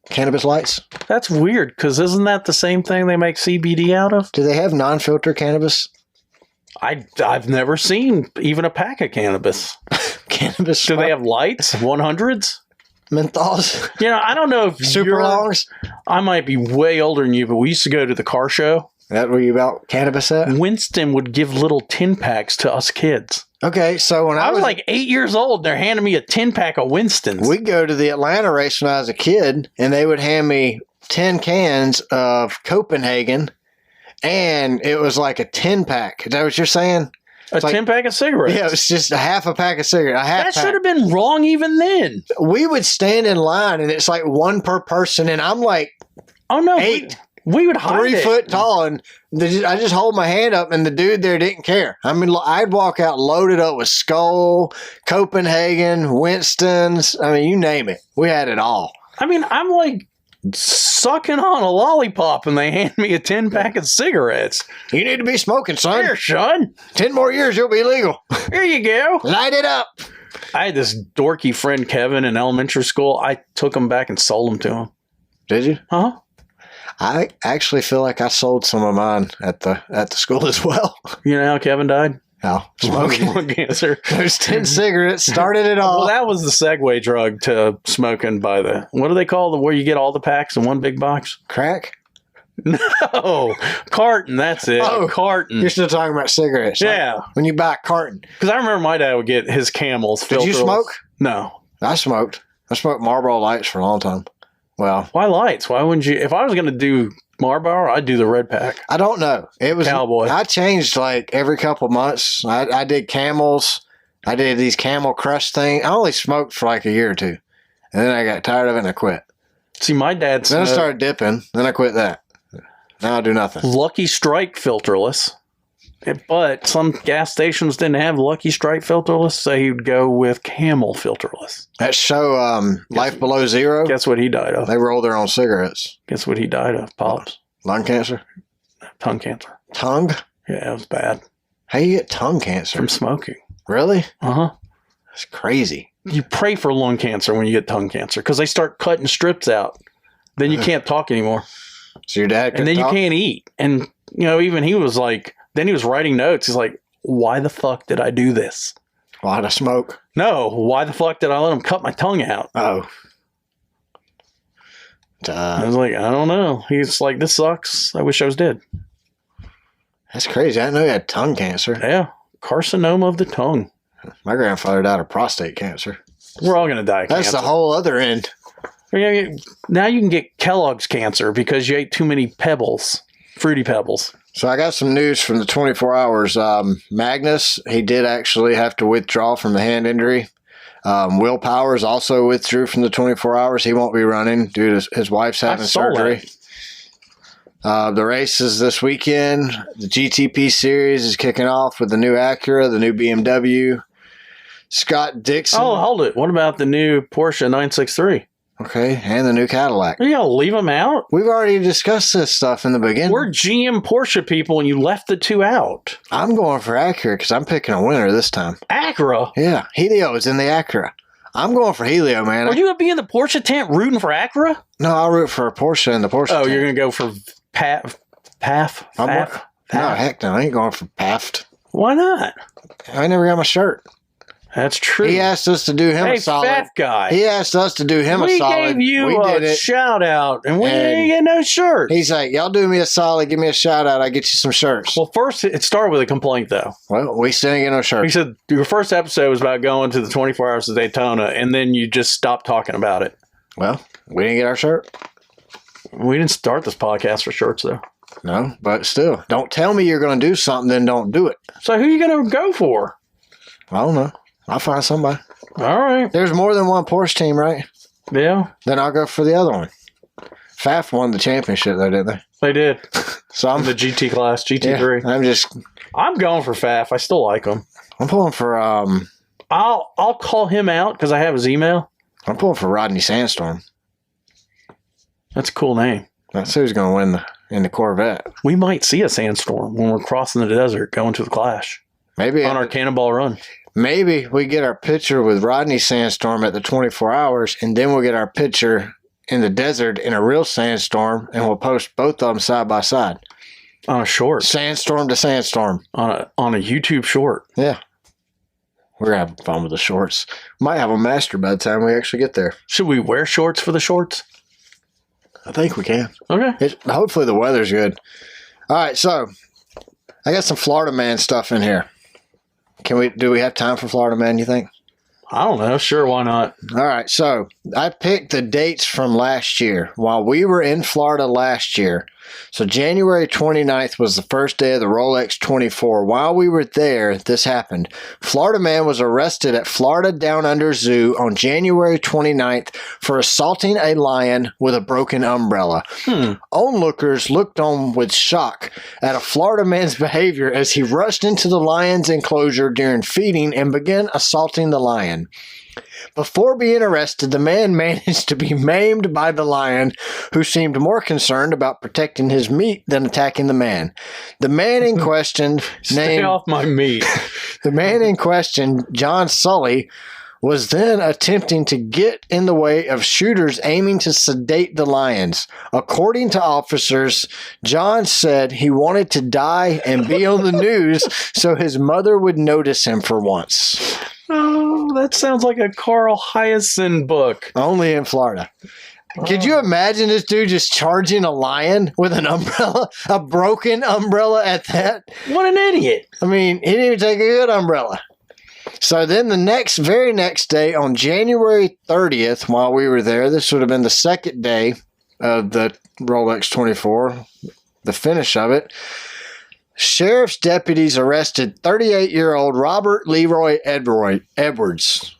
Cannabis lights. That's weird, because isn't that the same thing they make CBD out of? Do they have non-filter cannabis? I've never seen even a pack of cannabis. Cannabis. Do they have lights? 100s? Menthols? I don't know if Super longs? I might be way older than you, but we used to go to the car show. That where you about cannabis at? Winston would give little 10-packs to us kids. Okay, so when I was like 8 years old, they're handing me a 10-pack of Winston's. We'd go to the Atlanta race when I was a kid, and they would hand me 10 cans of Copenhagen, and it was like a 10-pack. Is that what you're saying? A 10-pack of cigarettes? Yeah, it was just a half a pack of cigarettes. That should have been wrong even then. We would stand in line, and it's like 1 per person, and I'm like, oh no, 8. We would hide 3 foot tall, and I just hold my hand up, and the dude there didn't care. I mean, I'd walk out loaded up with Skoal, Copenhagen, Winston's. I mean, you name it. We had it all. I mean, I'm like sucking on a lollipop, and they hand me a 10-pack of cigarettes. You need to be smoking, son. Here, son. 10 more years, you'll be legal. Here you go. Light it up. I had this dorky friend, Kevin, in elementary school. I took him back and sold them to him. Did you? Huh? I actually feel like I sold some of mine at the school as well. You know how Kevin died? Oh, smoking. Lung cancer. Those 10 cigarettes started it all. Well, that was the segue drug to smoking by the, what do they call the, where you get all the packs in one big box? Crack? No, carton, that's it. Oh, carton. You're still talking about cigarettes. Yeah. Like when you buy a carton. Because I remember my dad would get his Camels. Did you smoke? No. I smoked. I smoked Marlboro Lights for a long time. Well, why lights? Why wouldn't you? If I was going to do Marlboro, I'd do the red pack. I don't know. It was Cowboy. I changed like every couple months. I did Camels. I did these Camel Crush thing. I only smoked for like a year or two, and then I got tired of it and I quit. See, my dad's Then I started dipping. Then I quit that. Now I do nothing. Lucky Strike filterless. But some gas stations didn't have Lucky Strike filterless, so he'd go with Camel filterless. That show, Life Below Zero. Guess what he died of? They roll their own cigarettes. Guess what he died of? Polyps. Lung cancer. Tongue cancer. Tongue. Yeah, it was bad. How you get tongue cancer? From smoking. Really? Uh-huh. That's crazy. You pray for lung cancer when you get tongue cancer because they start cutting strips out. Then you can't talk anymore. So your dad and then talk? You can't eat. And, you know, even he was like, then he was writing notes. He's like, why the fuck did I do this? Why'd I smoke? No, why the fuck did I let him cut my tongue out? Oh. I was like, I don't know. He's like, this sucks. I wish I was dead. That's crazy. I didn't know he had tongue cancer. Yeah. Carcinoma of the tongue. My grandfather died of prostate cancer. We're all going to die of That's cancer. the whole other end. Now you can get Kellogg's cancer because you ate too many Pebbles, Fruity Pebbles. So I got some news from the 24 hours. Magnus, he did actually have to withdraw from the hand injury. Will Powers also withdrew from the 24 hours. He won't be running due to his wife's having surgery. The races this weekend, the GTP series is kicking off with the new Acura, the new BMW. Scott Dixon. Oh, hold it. What about the new Porsche 963? Okay, and the new Cadillac. Are you going to leave them out? We've already discussed this stuff in the beginning. We're GM Porsche people, and you left the two out. I'm going for Acura because I'm picking a winner this time. Acura? Yeah, Helio is in the Acura. I'm going for Helio, man. Are you going to be in the Porsche tent rooting for Acura? No, I'll root for a Porsche in the Porsche tent. You're going to go for PAF? No, heck no. I ain't going for Paft. Why not? I never got my shirt. That's true. He asked us to do him a solid. Fat guy. He asked us to do him a solid. We gave you a shout out, and we didn't get no shirt. He's like, y'all do me a solid, give me a shout out, I get you some shirts. Well, first, it started with a complaint, though. Well, we still ain't get no shirts. He said, your first episode was about going to the 24 hours of Daytona, and then you just stopped talking about it. Well, we didn't get our shirt. We didn't start this podcast for shirts, though. No, but still, don't tell me you're going to do something, then don't do it. So who are you going to go for? I don't know. I'll find somebody. All right. There's more than one Porsche team, right? Yeah. Then I'll go for the other one. Pfaff won the championship, though, didn't they? They did. So I'm the GT class, GT3. Yeah, I'm going for Pfaff. I still like him. I'm pulling for I'll call him out because I have his email. I'm pulling for Rodney Sandstorm. That's a cool name. That's who's going to win in the Corvette. We might see a Sandstorm when we're crossing the desert going to the Clash. Maybe on our Cannonball Run. Maybe we get our picture with Rodney Sandstorm at the 24 hours, and then we'll get our picture in the desert in a real sandstorm, and we'll post both of them side by side. On a short. Sandstorm to sandstorm. On a YouTube short. Yeah. We're having fun with the shorts. Might have a master by the time we actually get there. Should we wear shorts for the shorts? I think we can. Okay. Hopefully the weather's good. All right, so I got some Florida Man stuff in here. Do we have time for Florida Man, you think? I don't know. Sure, why not? All right, so I picked the dates from last year. While we were in Florida last year, so January 29th was the first day of the Rolex 24. While we were there, this happened. Florida Man was arrested at Florida Down Under Zoo on January 29th for assaulting a lion with a broken umbrella. Onlookers looked on with shock at a Florida man's behavior as he rushed into the lion's enclosure during feeding and began assaulting the lion. Before being arrested, the man managed to be maimed by the lion, who seemed more concerned about protecting his meat than attacking the man. The man in question, Stay off my meat. The man in question, John Sully, was then attempting to get in the way of shooters aiming to sedate the lions. According to officers, John said he wanted to die and be on the news so his mother would notice him for once. Oh, that sounds like a Carl Hyacin book. Only in Florida. Could you imagine this dude just charging a lion with an umbrella, a broken umbrella at that? What an idiot. I mean, he didn't even take a good umbrella. So then the very next day, on January 30th, while we were there, this would have been the second day of the Rolex 24, the finish of it, sheriff's deputies arrested 38-year-old Robert Leroy Edwards.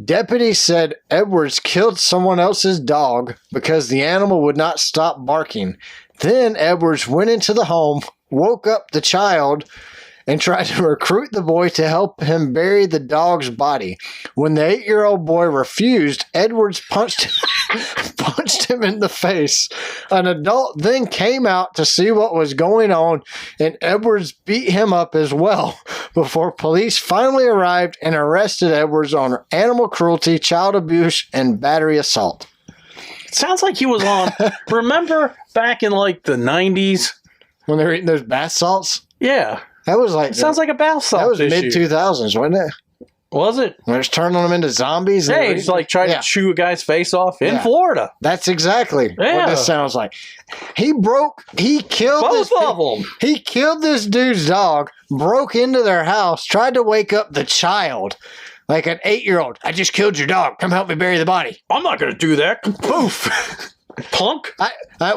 Deputies said Edwards killed someone else's dog because the animal would not stop barking. Then Edwards went into the home, woke up the child, and tried to recruit the boy to help him bury the dog's body. When the 8-year-old boy refused, Edwards punched him in the face. An adult then came out to see what was going on, and Edwards beat him up as well before police finally arrived and arrested Edwards on animal cruelty, child abuse, and battery assault. Sounds like he was on. Remember back in like the 90s? When they were eating those bath salts? Yeah. That was like... Sounds like a bath salt. That was mid-2000s, wasn't it? Was it? When it was turning them into zombies? Yeah, he just like tried to chew a guy's face off in Florida. That's exactly what this sounds like. He killed both of them. He killed this dude's dog, broke into their house, tried to wake up the child. Like an 8-year-old. I just killed your dog. Come help me bury the body. I'm not going to do that. Poof. Punk.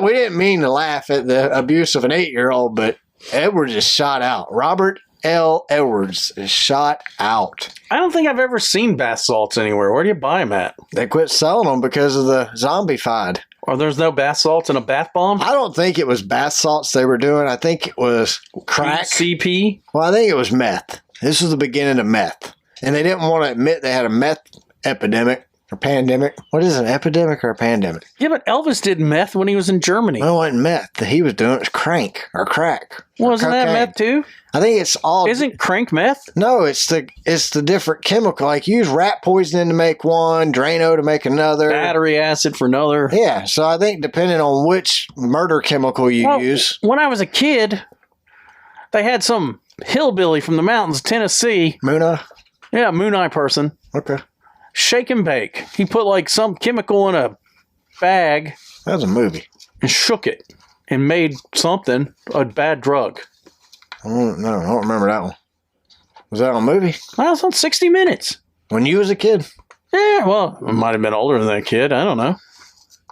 We didn't mean to laugh at the abuse of an 8-year-old, but Edwards is shot out. Robert L. Edwards is shot out. I don't think I've ever seen bath salts anywhere. Where do you buy them at? They quit selling them because of the zombie-fied. Or there's no bath salts in a bath bomb? I don't think it was bath salts they were doing. I think it was crack. CP? Well, I think it was meth. This was the beginning of meth. And they didn't want to admit they had a meth epidemic. Or pandemic. What is it, an epidemic or a pandemic? Yeah, but Elvis did meth when he was in Germany. No, it wasn't meth. That he was doing it was crank or crack. Wasn't that meth too? I think it's all... Isn't crank meth? No, it's the different chemical. Like you use rat poisoning to make one, Drano to make another. Battery acid for another. Yeah, so I think depending on which murder chemical you use. When I was a kid, they had some hillbilly from the mountains of Tennessee. Moona? Yeah, Moon Eye person. Okay. Shake and bake. He put like some chemical in a bag. That was a movie. And shook it and made something, a bad drug. I don't remember that one. Was that on a movie? Well, it was on 60 Minutes. When you was a kid? Yeah, well, I might have been older than that kid. I don't know.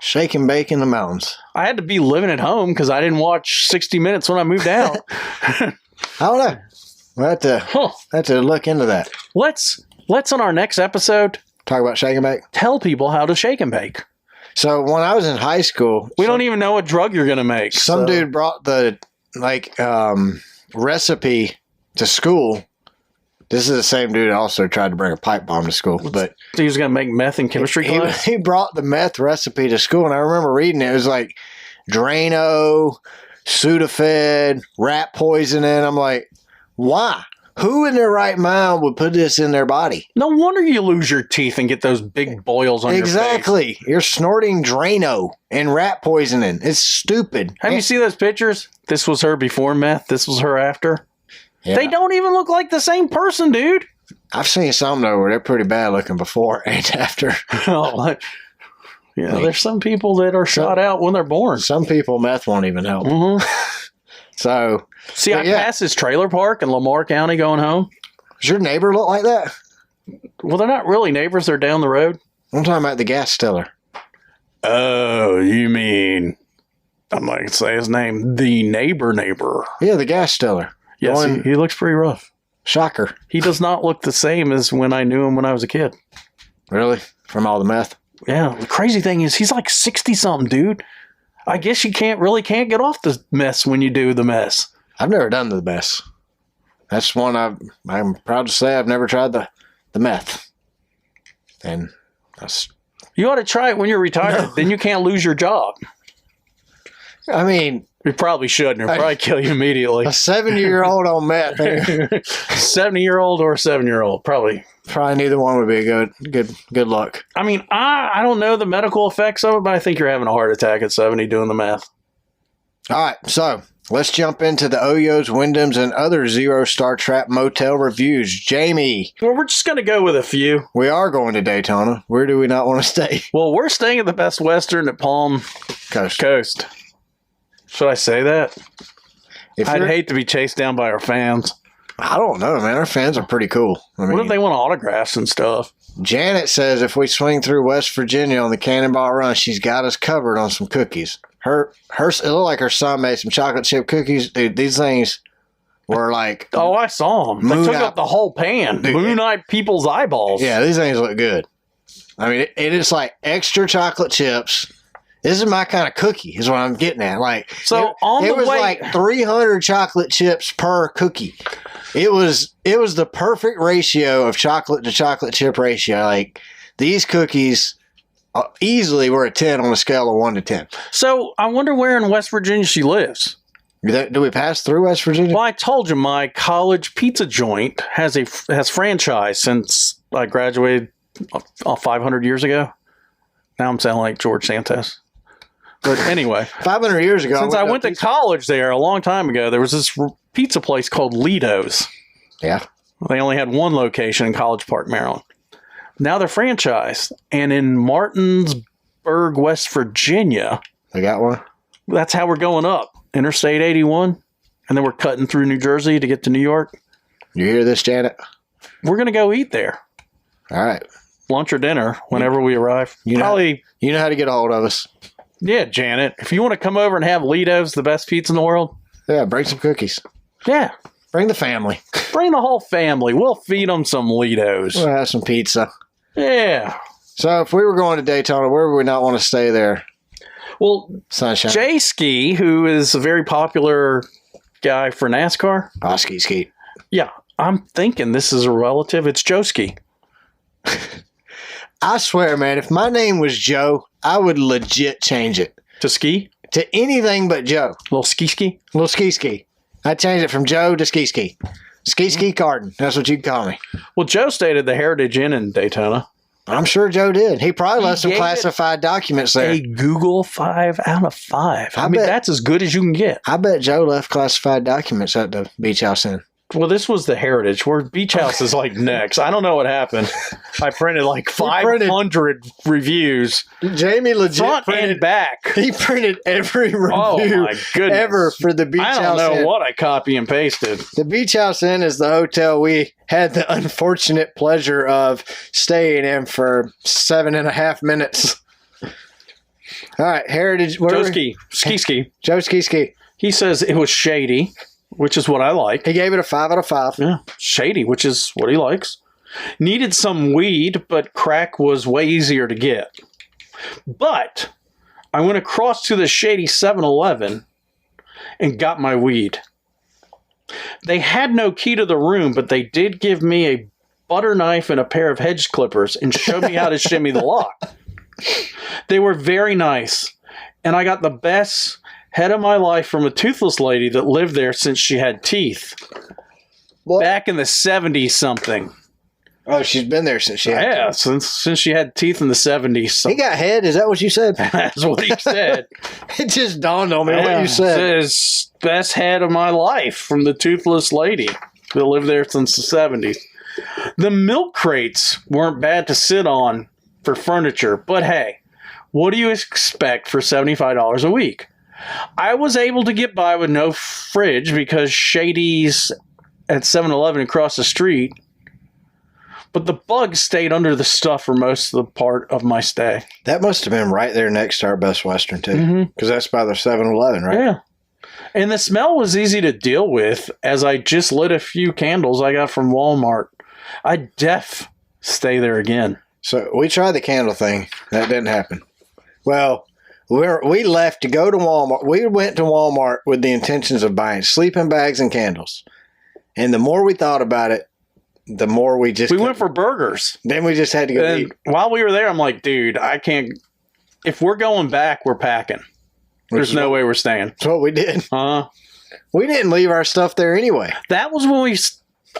Shake and bake in the mountains. I had to be living at home because I didn't watch 60 Minutes when I moved out. I don't know. We'll have to look into that. Let's on our next episode talk about shake and bake. Tell people how to shake and bake. So when I was in high school, we don't even know what drug you're gonna make. Some dude brought the recipe to school. This is the same dude that also tried to bring a pipe bomb to school, but he was gonna make meth in chemistry class. He brought the meth recipe to school, and I remember reading it. It was like Drano, Sudafed, rat poisoning. I'm like, why? Who in their right mind would put this in their body? No wonder you lose your teeth and get those big boils on your face. Exactly. You're snorting Drano and rat poisoning. It's stupid. Have you seen those pictures? This was her before meth. This was her after. Yeah. They don't even look like the same person, dude. I've seen some, though, where they're pretty bad looking before and after. There's some people that are shot out when they're born. Some people, meth won't even help. Mm-hmm. So... See, I passed this trailer park in Lamar County going home. Does your neighbor look like that? Well, they're not really neighbors. They're down the road. I'm talking about the gas stiller. Oh, you mean... I'm not going to say his name. The neighbor. Yeah, the gas stiller. Yes, he looks pretty rough. Shocker. He does not look the same as when I knew him when I was a kid. Really? From all the meth? Yeah. The crazy thing is he's like 60-something, dude. I guess you can't get off the mess when you do the mess. I've never done the meth. That's one I'm proud to say I've never tried the meth. And you ought to try it when you're retired. No. Then you can't lose your job. I mean, You probably shouldn't. It'll probably kill you immediately. A 70-year-old on meth. 70-year-old or a 7-year-old, probably. Probably neither one would be a good luck. I mean, I don't know the medical effects of it, but I think you're having a heart attack at 70 doing the math. All right, so let's jump into the Oyos, Wyndhams, and other zero-star trap motel reviews. Jamie. Well, we're just going to go with a few. We are going to Daytona. Where do we not want to stay? Well, we're staying at the Best Western at Palm Coast. Should I say that? I'd hate to be chased down by our fans. I don't know, man. Our fans are pretty cool. I mean, what if they want autographs and stuff? Janet says if we swing through West Virginia on the Cannonball Run, she's got us covered on some cookies. It looked like her son made some chocolate chip cookies. Dude, these things were like... Oh, I saw them. They took up the whole pan. Dude, moon-eyed people's eyeballs. Yeah, these things look good. I mean, it is like extra chocolate chips. This is my kind of cookie, is what I'm getting at. Like, so it was like 300 chocolate chips per cookie. It was the perfect ratio of chocolate to chocolate chip ratio. Like, these cookies easily were a 10 on a scale of 1 to 10. So I wonder where in West Virginia she lives. Do we pass through West Virginia? Well, I told you my college pizza joint has franchise since I graduated 500 years ago. Now I'm sounding like George Santos. But anyway, 500 years ago, since I went to college there a long time ago, there was this pizza place called Lido's. Yeah. They only had one location in College Park, Maryland. Now they're franchised. And in Martinsburg, West Virginia, they got one. That's how we're going up. Interstate 81. And then we're cutting through New Jersey to get to New York. You hear this, Janet? We're going to go eat there. All right. Lunch or dinner, whenever we arrive. You know how to get a hold of us. Yeah, Janet. If you want to come over and have Lido's, the best pizza in the world. Yeah, bring some cookies. Yeah. Bring the family. Bring the whole family. We'll feed them some Lido's. We'll have some pizza. Yeah. So if we were going to Daytona, where would we not want to stay there? Well, Sunshine. Jay Ski, who is a very popular guy for NASCAR. Ski. Yeah. I'm thinking this is a relative. It's Joe Ski. I swear, man, if my name was Joe, I would legit change it. To Ski? To anything but Joe. Little Ski? Little Ski. I'd change it from Joe to Ski. Ski Carden. That's what you'd call me. Well, Joe stayed at the Heritage Inn in Daytona. I'm sure Joe did. He probably left some classified documents there. A Google 5 out of 5. I mean, that's as good as you can get. I bet Joe left classified documents at the Beach House Inn. Well, this was the Heritage, where Beach House is like next. I don't know what happened. I printed like 500 reviews. Jamie legit front and back. He printed every review ever for the Beach House Inn. I don't know what I copy and pasted. The Beach House Inn is the hotel we had the unfortunate pleasure of staying in for 7.5 minutes. All right, Heritage. Joe Ski. Joe Ski. He says it was shady, which is what I like. He gave it a 5 out of 5. Yeah, shady, which is what he likes. Needed some weed, but crack was way easier to get. But I went across to the shady 7-Eleven and got my weed. They had no key to the room, but they did give me a butter knife and a pair of hedge clippers and showed me how to shimmy the lock. They were very nice, and I got the best head of my life from a toothless lady that lived there since she had teeth. What? Back in the 70s something. Oh, she's been there since she had teeth. since she had teeth in the 70s. So. He got head? Is that what you said? That's what he said. It just dawned on me what you said. It says, best head of my life from the toothless lady that lived there since the 70s. The milk crates weren't bad to sit on for furniture, but hey, what do you expect for $75 a week? I was able to get by with no fridge because Shady's at 7-Eleven across the street, but the bugs stayed under the stuff for most of the part of my stay. That must have been right there next to our Best Western, too, because that's by the 7-Eleven, right? Yeah. And the smell was easy to deal with as I just lit a few candles I got from Walmart. I'd stay there again. So we tried the candle thing. That didn't happen. Well, we left to go to Walmart. We went to Walmart with the intentions of buying sleeping bags and candles. And the more we thought about it, the more we went for burgers. Then we just had to go eat. While we were there, I'm like, dude, I can't. If we're going back, we're packing. There's no way we're staying. That's what we did. Uh-huh. We didn't leave our stuff there anyway. That was when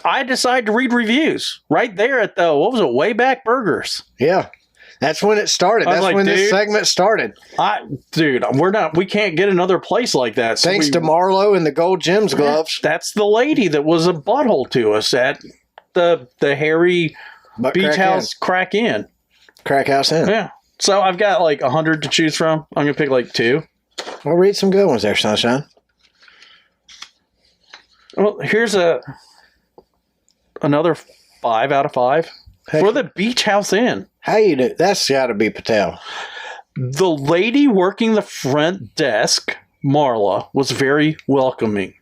I decided to read reviews right there at the, what was it, Wayback Burgers. Yeah. That's when it started. That's like, when this segment started. We can't get another place like that. So Thanks to Marlo and the Gold Gems gloves. That's the lady that was a butthole to us at the Harry Beach House Crack Inn. Crack House Inn. Yeah. So I've got like 100 to choose from. I'm going to pick like 2. We'll read some good ones there, Sunshine. Well, here's another 5 out of 5 for the Beach House Inn. How you do? That's got to be Patel. The lady working the front desk, Marla, was very welcoming.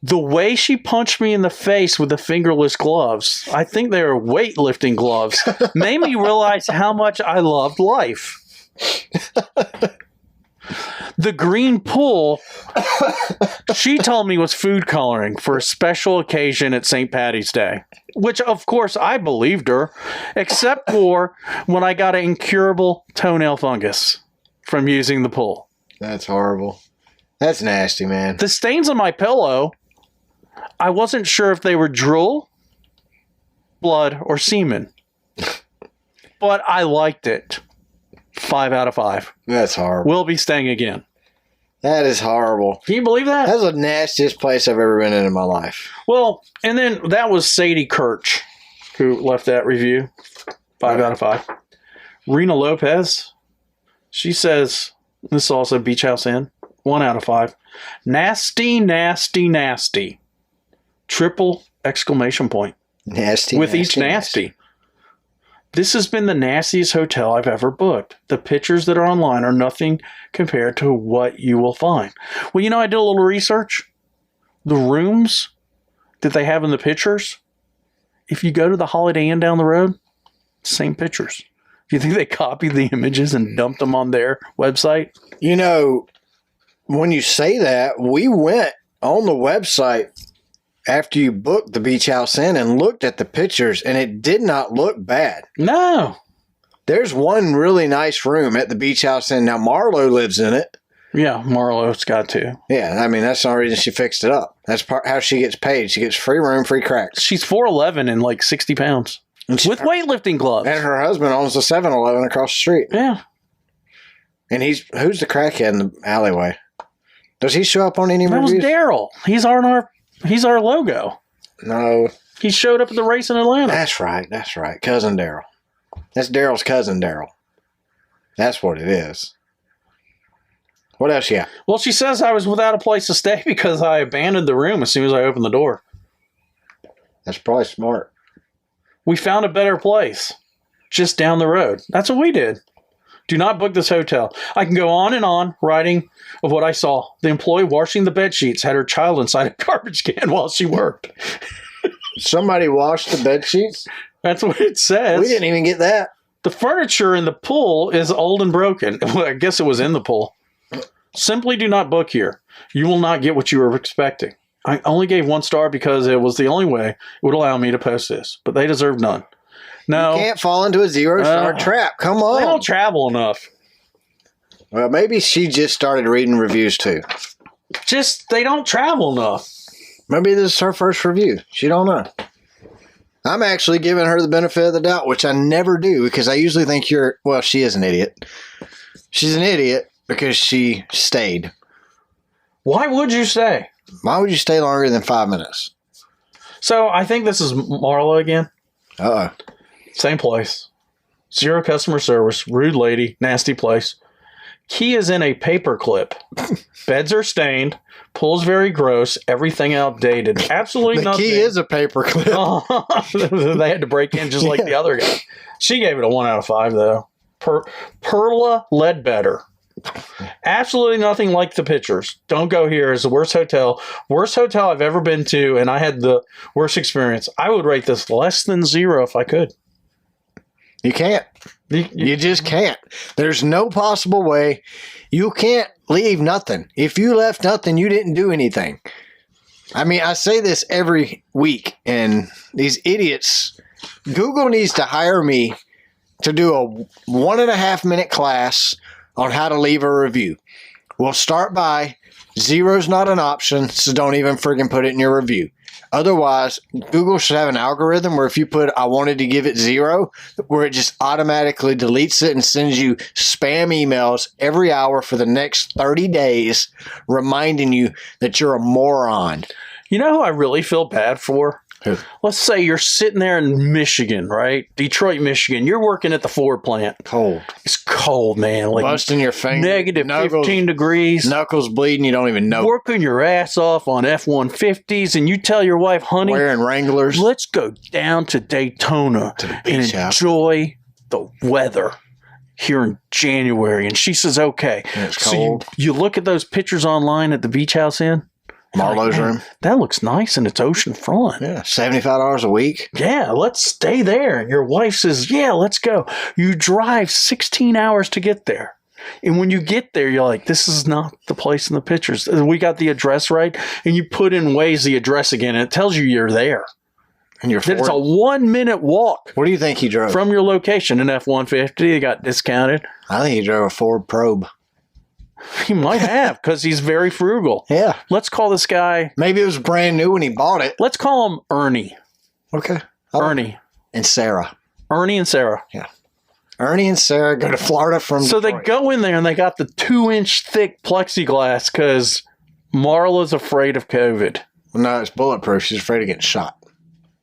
The way she punched me in the face with the fingerless gloves, I think they were weightlifting gloves, made me realize how much I loved life. The green pool, she told me was food coloring for a special occasion at St. Patty's Day, which of course I believed her, except for when I got an incurable toenail fungus from using the pool. That's horrible. That's nasty, man. The stains on my pillow, I wasn't sure if they were drool, blood, or semen, but I liked it. 5 out of 5. That's horrible. We'll be staying again. That is horrible. Can you believe that? That's the nastiest place I've ever been in my life. Well, and then that was Sadie Kirch who left that review. 5 out of 5. Rena Lopez, she says, this is also Beach House Inn. 1 out of 5. Nasty, nasty, nasty. Triple exclamation point. Nasty, with nasty, each nasty. This has been the nastiest hotel I've ever booked. The pictures that are online are nothing compared to what you will find. Well, you know, I did a little research. The rooms that they have in the pictures, if you go to the Holiday Inn down the road, same pictures. Do you think they copied the images and dumped them on their website? You know, when you say that, we went on the website after you booked the Beach House Inn and looked at the pictures, and it did not look bad. No. There's one really nice room at the Beach House Inn. Now, Marlo lives in it. Yeah, Marlo's got to. Yeah, I mean, that's the only reason she fixed it up. That's how she gets paid. She gets free room, free cracks. She's 4'11" and like 60 pounds. With weightlifting gloves. And her husband owns a 7-Eleven across the street. Yeah. And who's the crackhead in the alleyway? Does he show up on any reviews? That was Daryl. He's our logo. No. He showed up at the race in Atlanta. That's right. Cousin Daryl. That's Daryl's cousin Daryl. That's what it is. What else you got? Well, she says I was without a place to stay because I abandoned the room as soon as I opened the door. That's probably smart. We found a better place just down the road. That's what we did. Do not book this hotel. I can go on and on writing of what I saw. The employee washing the bed sheets had her child inside a garbage can while she worked. Somebody washed the bed sheets? That's what it says. We didn't even get that. The furniture in the pool is old and broken. Well, I guess it was in the pool. Simply do not book here. You will not get what you were expecting. I only gave 1 star because it was the only way it would allow me to post this, but they deserve none. No. You can't fall into a 0-star trap. Come on. They don't travel enough. Well, maybe she just started reading reviews too. They don't travel enough. Maybe this is her first review. She don't know. I'm actually giving her the benefit of the doubt, which I never do because I usually think she is an idiot. She's an idiot because she stayed. Why would you stay? Why would you stay longer than 5 minutes? So I think this is Marla again. Uh-oh. Same place. 0 customer service. Rude lady. Nasty place. Key is in a paper clip. Beds are stained. Pool's very gross. Everything outdated. Absolutely nothing. The key is a paper clip. They had to break in just like the other guy. She gave it a 1 out of 5 though. Perla Ledbetter. Absolutely nothing like the pictures. Don't go here. It's the worst hotel. Worst hotel I've ever been to, and I had the worst experience. I would rate this less than 0 if I could. You can't. You just can't. There's no possible way. You can't leave nothing. If you left nothing, you didn't do anything. I mean, I say this every week, and these idiots, Google needs to hire me to do a 1.5 minute class on how to leave a review. We'll start by 0's not an option, so don't even friggin' put it in your review. Otherwise, Google should have an algorithm where if you put, I wanted to give it 0, where it just automatically deletes it and sends you spam emails every hour for the next 30 days, reminding you that you're a moron. You know who I really feel bad for? Who? Let's say you're sitting there in Michigan, right? Detroit, Michigan. You're working at the Ford plant. Cold. It's cold, man. Like busting your finger. negative 15 degrees. Knuckles bleeding. You don't even know. Working your ass off on F-150s, and you tell your wife, honey, wearing Wranglers. let's go down to Daytona and enjoy the weather here in January. And she says, okay. And it's cold. So you look at those pictures online at the Beach House Inn. Marlowe's room. That looks nice and it's ocean front. Yeah, $75 a week. Yeah, let's stay there. And your wife says, yeah, let's go. You drive 16 hours to get there. And when you get there, you're like, this is not the place in the pictures. We got the address right. And you put in Waze the address again, and it tells you you're there. And you're That it's a 1-minute walk. What do you think he drove? From your location. An F-150. It got discounted. I think he drove a Ford Probe. He might have, because he's very frugal. Yeah. Let's call this guy. Maybe it was brand new when he bought it. Let's call him Ernie. Okay. Ernie. And Sarah. Ernie and Sarah. Yeah. Ernie and Sarah go to Florida from So Detroit. they go in there and they got the 2-inch thick plexiglass because Marla's afraid of COVID. Well, no, it's bulletproof. She's afraid of getting shot.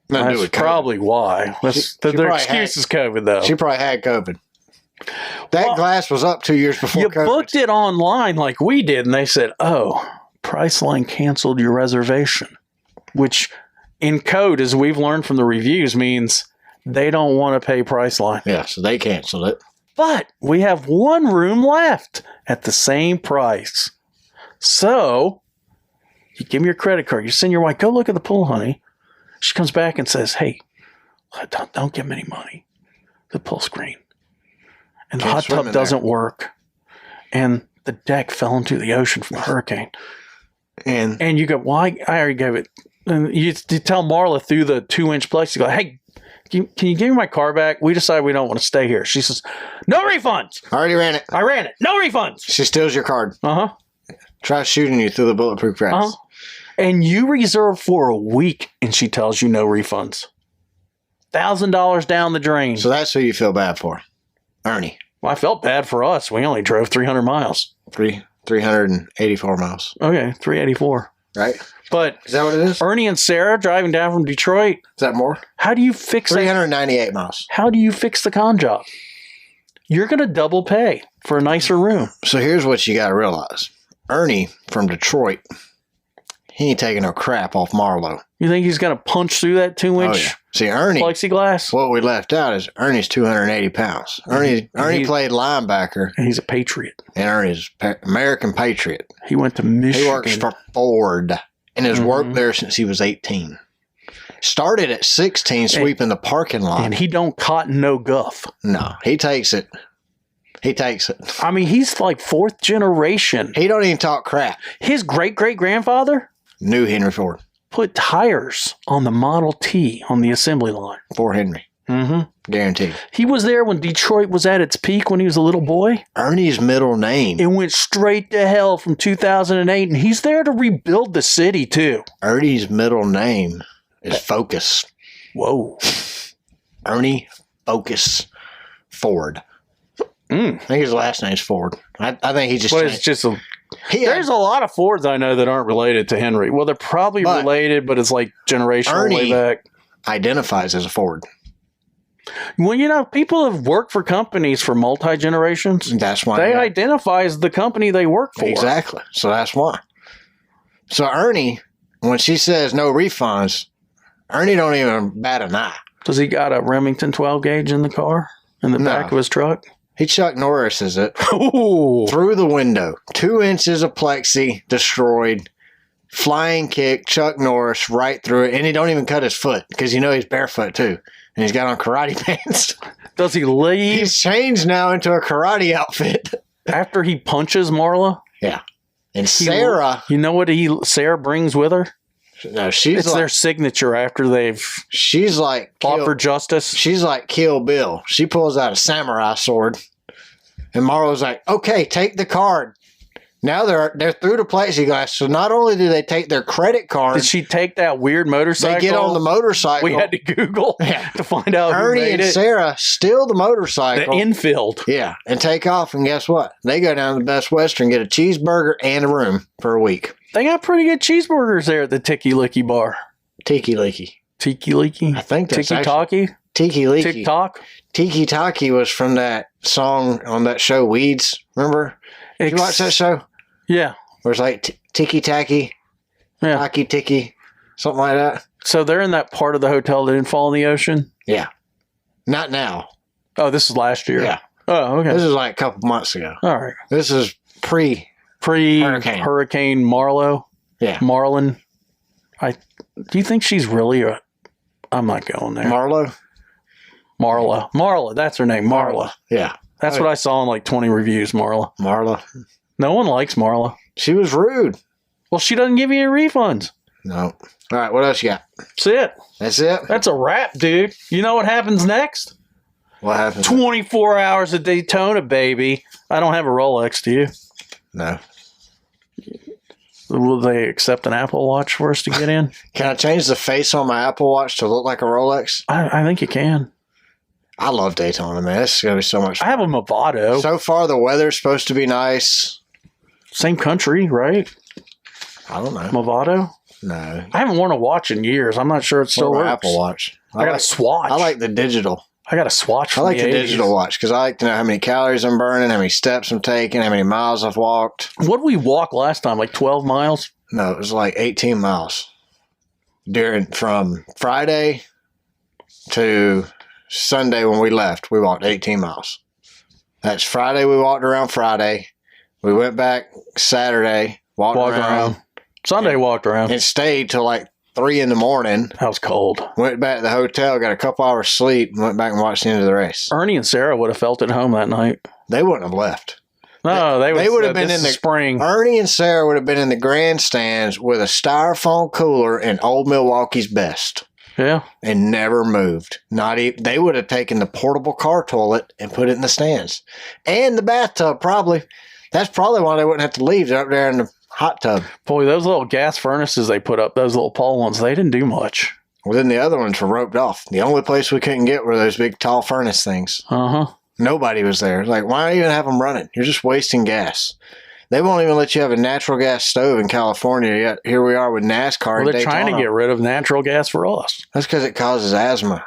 Nothing to do That's with COVID. probably why. Their probably excuse is COVID, though. She probably had COVID. That glass was up 2 years before You COVID. booked it online like we did, and they said, oh, Priceline canceled your reservation, which in code, as we've learned from the reviews, means they don't want to pay Priceline. Yeah, so they canceled it. But we have one room left at the same price. So you give me your credit card. You send your wife, go look at the pool, honey. She comes back and says, hey, don't give me any money. The pool screen. And the hot tub doesn't work. And the deck fell into the ocean from a hurricane. And you go, well, I already gave it. And you tell Marla through the 2-inch plexiglass, hey, can you give me my car back? We decided we don't want to stay here. She says, no refunds. I already ran it. I ran it. No refunds. She steals your card. Uh-huh. Tries shooting you through the bulletproof glass. Uh-huh. And you reserve for a week, and she tells you no refunds. $1,000 down the drain. So that's who you feel bad for. Ernie. Well, I felt bad for us. We only drove 300 miles. 384 miles. Okay, 384. Right? But is that what it is? Ernie and Sarah driving down from Detroit. Is that more? How do you fix 398 miles. How do you fix the con job? You're going to double pay for a nicer room. So here's what you got to realize. Ernie from Detroit, he ain't taking no crap off Marlo. You think he's going to punch through that 2-inch? Oh, yeah. See, Ernie, plexiglass? What we left out is Ernie's 280 pounds. Ernie played linebacker. And he's a patriot. And Ernie's American patriot. He went to Michigan. He works for Ford and has worked there since he was 18. Started at 16 sweeping the parking lot. And he don't cotton no guff. No, he takes it. He takes it. I mean, he's like 4th generation. He don't even talk crap. His great-great-grandfather knew Henry Ford. Put tires on the Model T on the assembly line. For Henry. Mm-hmm. Guaranteed. He was there when Detroit was at its peak when he was a little boy. Ernie's middle name. It went straight to hell from 2008, and he's there to rebuild the city, too. Ernie's middle name is Focus. Whoa. Ernie Focus Ford. I think his last name's Ford. I think he just... Well, it's just there's a lot of Fords I know that aren't related to Henry. Well, they're probably related, but it's like generational way back. Identifies as a Ford. Well, you know, people have worked for companies for multi-generations. That's why. They identify as the company they work for. Exactly. So that's why. So Ernie, when she says no refunds, Ernie don't even bat an eye. Does he got a Remington 12 gauge in the car? In the back of his truck? He Chuck Norris's it. Through the window. 2 inches of plexi destroyed. Flying kick, Chuck Norris right through it. And he don't even cut his foot because you know he's barefoot too. And he's got on karate pants. Does he leave? He's changed now into a karate outfit. After he punches Marla? Yeah. And Sarah. You know what Sarah brings with her? No, it's like, their signature after they've fought for justice. She's like Kill Bill. She pulls out a samurai sword And Marlo's like, okay, take the card. Now they're through the plexiglass. So not only do they take their credit card, Did she take that weird motorcycle? they get on the motorcycle. We had to Google to find out Ernie who made and it. Sarah steal the The motorcycle. infield. Yeah, and take off. And guess what? They go down to the Best Western, get a cheeseburger and a room for a week. They got pretty good cheeseburgers there at the Tiki Licky Bar. Tiki Leaky. Tiki Leaky? I think that's Tiki Talkie? Tiki Leaky. TikTok? Tiki Taki was from that song on that show, Weeds. Remember? Did you watch that show? Yeah. Where it's like Tiki Taki, Yeah. Taki Tiki, something like that. So they're in that part of the hotel that didn't fall in the ocean? Yeah. Not now. Oh, this is last year? Yeah. Oh, okay. This is like a couple months ago. All right. This is Hurricane Marlo? Yeah. Marlin? Do you think she's really I'm not going there. Marlo? Marla, that's her name. Marla. Yeah. That's what I saw in like 20 reviews, Marla. Marla. No one likes Marla. She was rude. Well, she doesn't give you any refunds. No. All right, what else you got? That's it. That's it? That's a wrap, dude. You know what happens next? What happened? 24 hours of Daytona, baby. I don't have a Rolex, do you? No. Will they accept an Apple Watch for us to get in? Can I change the face on my Apple Watch to look like a Rolex? I think you can. I love Daytona, man. This is going to be so much fun. I have a Movado. So far, the weather's supposed to be nice. Same country, right? I don't know. Movado? No. I haven't worn a watch in years. I'm not sure it still Or works. Apple Watch. I got a Swatch. I like the digital. I got a Swatch I from like the 80s. digital watch because I like to know how many calories I'm burning, how many steps I'm taking, how many miles I've walked. What did we walk last time? Like 12 miles? No, it was like 18 miles. From Friday to Sunday when we left, we walked 18 miles. That's Friday. We walked around Friday. We went back Saturday, walked around. Sunday walked around. And stayed till like 3 in the morning. That was cold. Went back to the hotel, got a couple hours sleep, and went back and watched the end of the race. Ernie and Sarah would have felt at home that night. They wouldn't have left. No, they would have been in the spring. Ernie and Sarah would have been in the grandstands with a styrofoam cooler and Old Milwaukee's Best. Yeah. And never moved. Not even. They would have taken the portable car toilet and put it in the stands. And the bathtub, probably. That's probably why they wouldn't have to leave. They're up there in the hot tub. Boy, those little gas furnaces they put up, those little pole ones, they didn't do much. Well, then the other ones were roped off. The only place we couldn't get were those big, tall furnace things. Uh-huh. Nobody was there. Like, why even have them running? You're just wasting gas. They won't even let you have a natural gas stove in California yet. Here we are with NASCAR. Well, they're Daytona. trying to get rid of natural gas for us. That's because it causes asthma.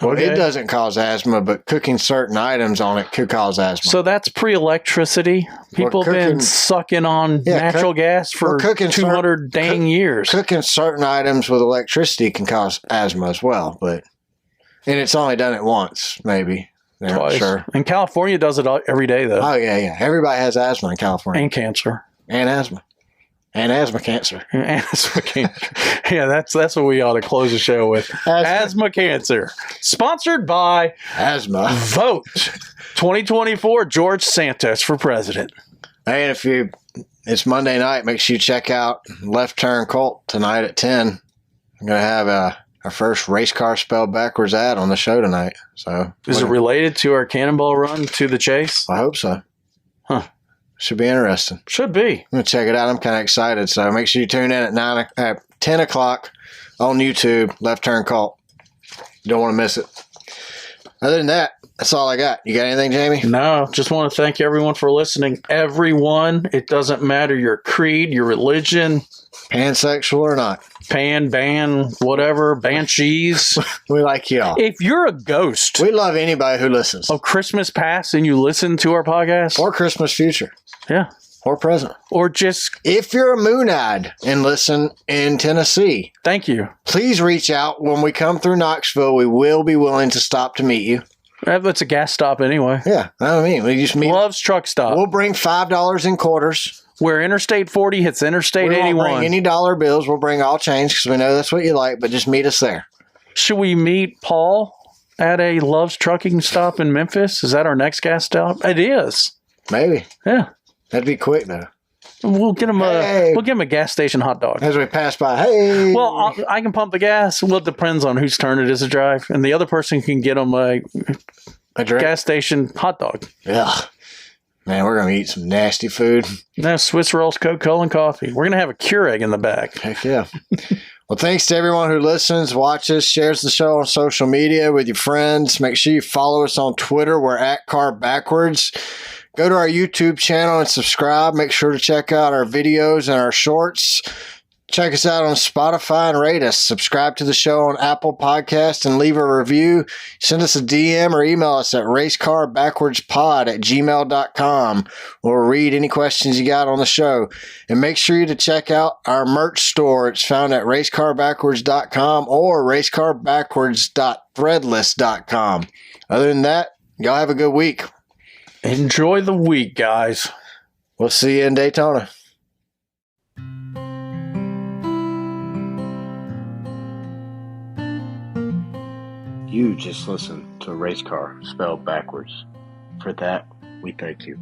Well, Okay. it doesn't cause asthma, but cooking certain items on it could cause asthma. So that's pre-electricity. People have been cooking- sucking on Yeah, natural gas for cooking 200 dang years. Cooking certain items with electricity can cause asthma as well, and it's only done it once, maybe. They're not Twice. sure. And California does it every day, though. Oh, yeah. Everybody has asthma in California. And cancer. And asthma. And asthma cancer. Asthma cancer. Yeah, that's what we ought to close the show with. Asthma cancer. Sponsored by Asthma. Vote 2024 George Santos for president. Hey, and it's Monday night, make sure you check out Left Turn Cult tonight at 10. I'm going to have our first race car spelled backwards ad on the show tonight. So Is it related to our cannonball run to the chase? I hope so. Huh. Should be interesting. Should be. I'm going to check it out. I'm kind of excited. So make sure you tune in at 10 o'clock on YouTube, Left Turn Cult. You don't want to miss it. Other than that, that's all I got. You got anything, Jamie? No, just want to thank everyone for listening. Everyone, it doesn't matter your creed, your religion, Pansexual or not. ban, whatever, banshees. We like y'all. If you're a ghost We love anybody who listens. of Christmas past and you listen to our podcast, Or Christmas future. yeah, Or present. or just If you're a moon-eyed and listen in Tennessee, thank you. please reach out. When we come through Knoxville, we will be willing to stop to meet you. That's a gas stop anyway. Yeah, I mean, we just meet. Love's Truck Stop, We'll bring $5 in quarters. where Interstate 40 hits Interstate We won't 81. bring any dollar bills. We'll bring all change because we know that's what you like, but just meet us there. Should we meet Paul at a Love's Trucking stop in Memphis? Is that our next gas stop? It is. Maybe. Yeah. That'd be quick, though. We'll get him a gas station hot dog. As we pass by, hey. Well, I can pump the gas. Well, it depends on whose turn it is to drive, and the other person can get them a a drink. gas station hot dog. Yeah. Man, we're going to eat some nasty food. No, Swiss rolls, Coca-Cola, and coffee. We're going to have a Keurig in the back. Heck yeah. Well, thanks to everyone who listens, watches, shares the show on social media with your friends. Make sure you follow us on Twitter. We're at Car Backwards. Go to our YouTube channel and subscribe. Make sure to check out our videos and our shorts. Check us out on Spotify and rate us. Subscribe to the show on Apple Podcasts and leave a review. Send us a DM or email us at racecarbackwardspod@gmail.com. We'll read any questions you got on the show. And make sure you to check out our merch store. It's found at racecarbackwards.com or racecarbackwards.threadless.com. Other than that, y'all have a good week. Enjoy the week, guys. We'll see you in Daytona. You just listened to Race Car spelled backwards. For that, we thank you.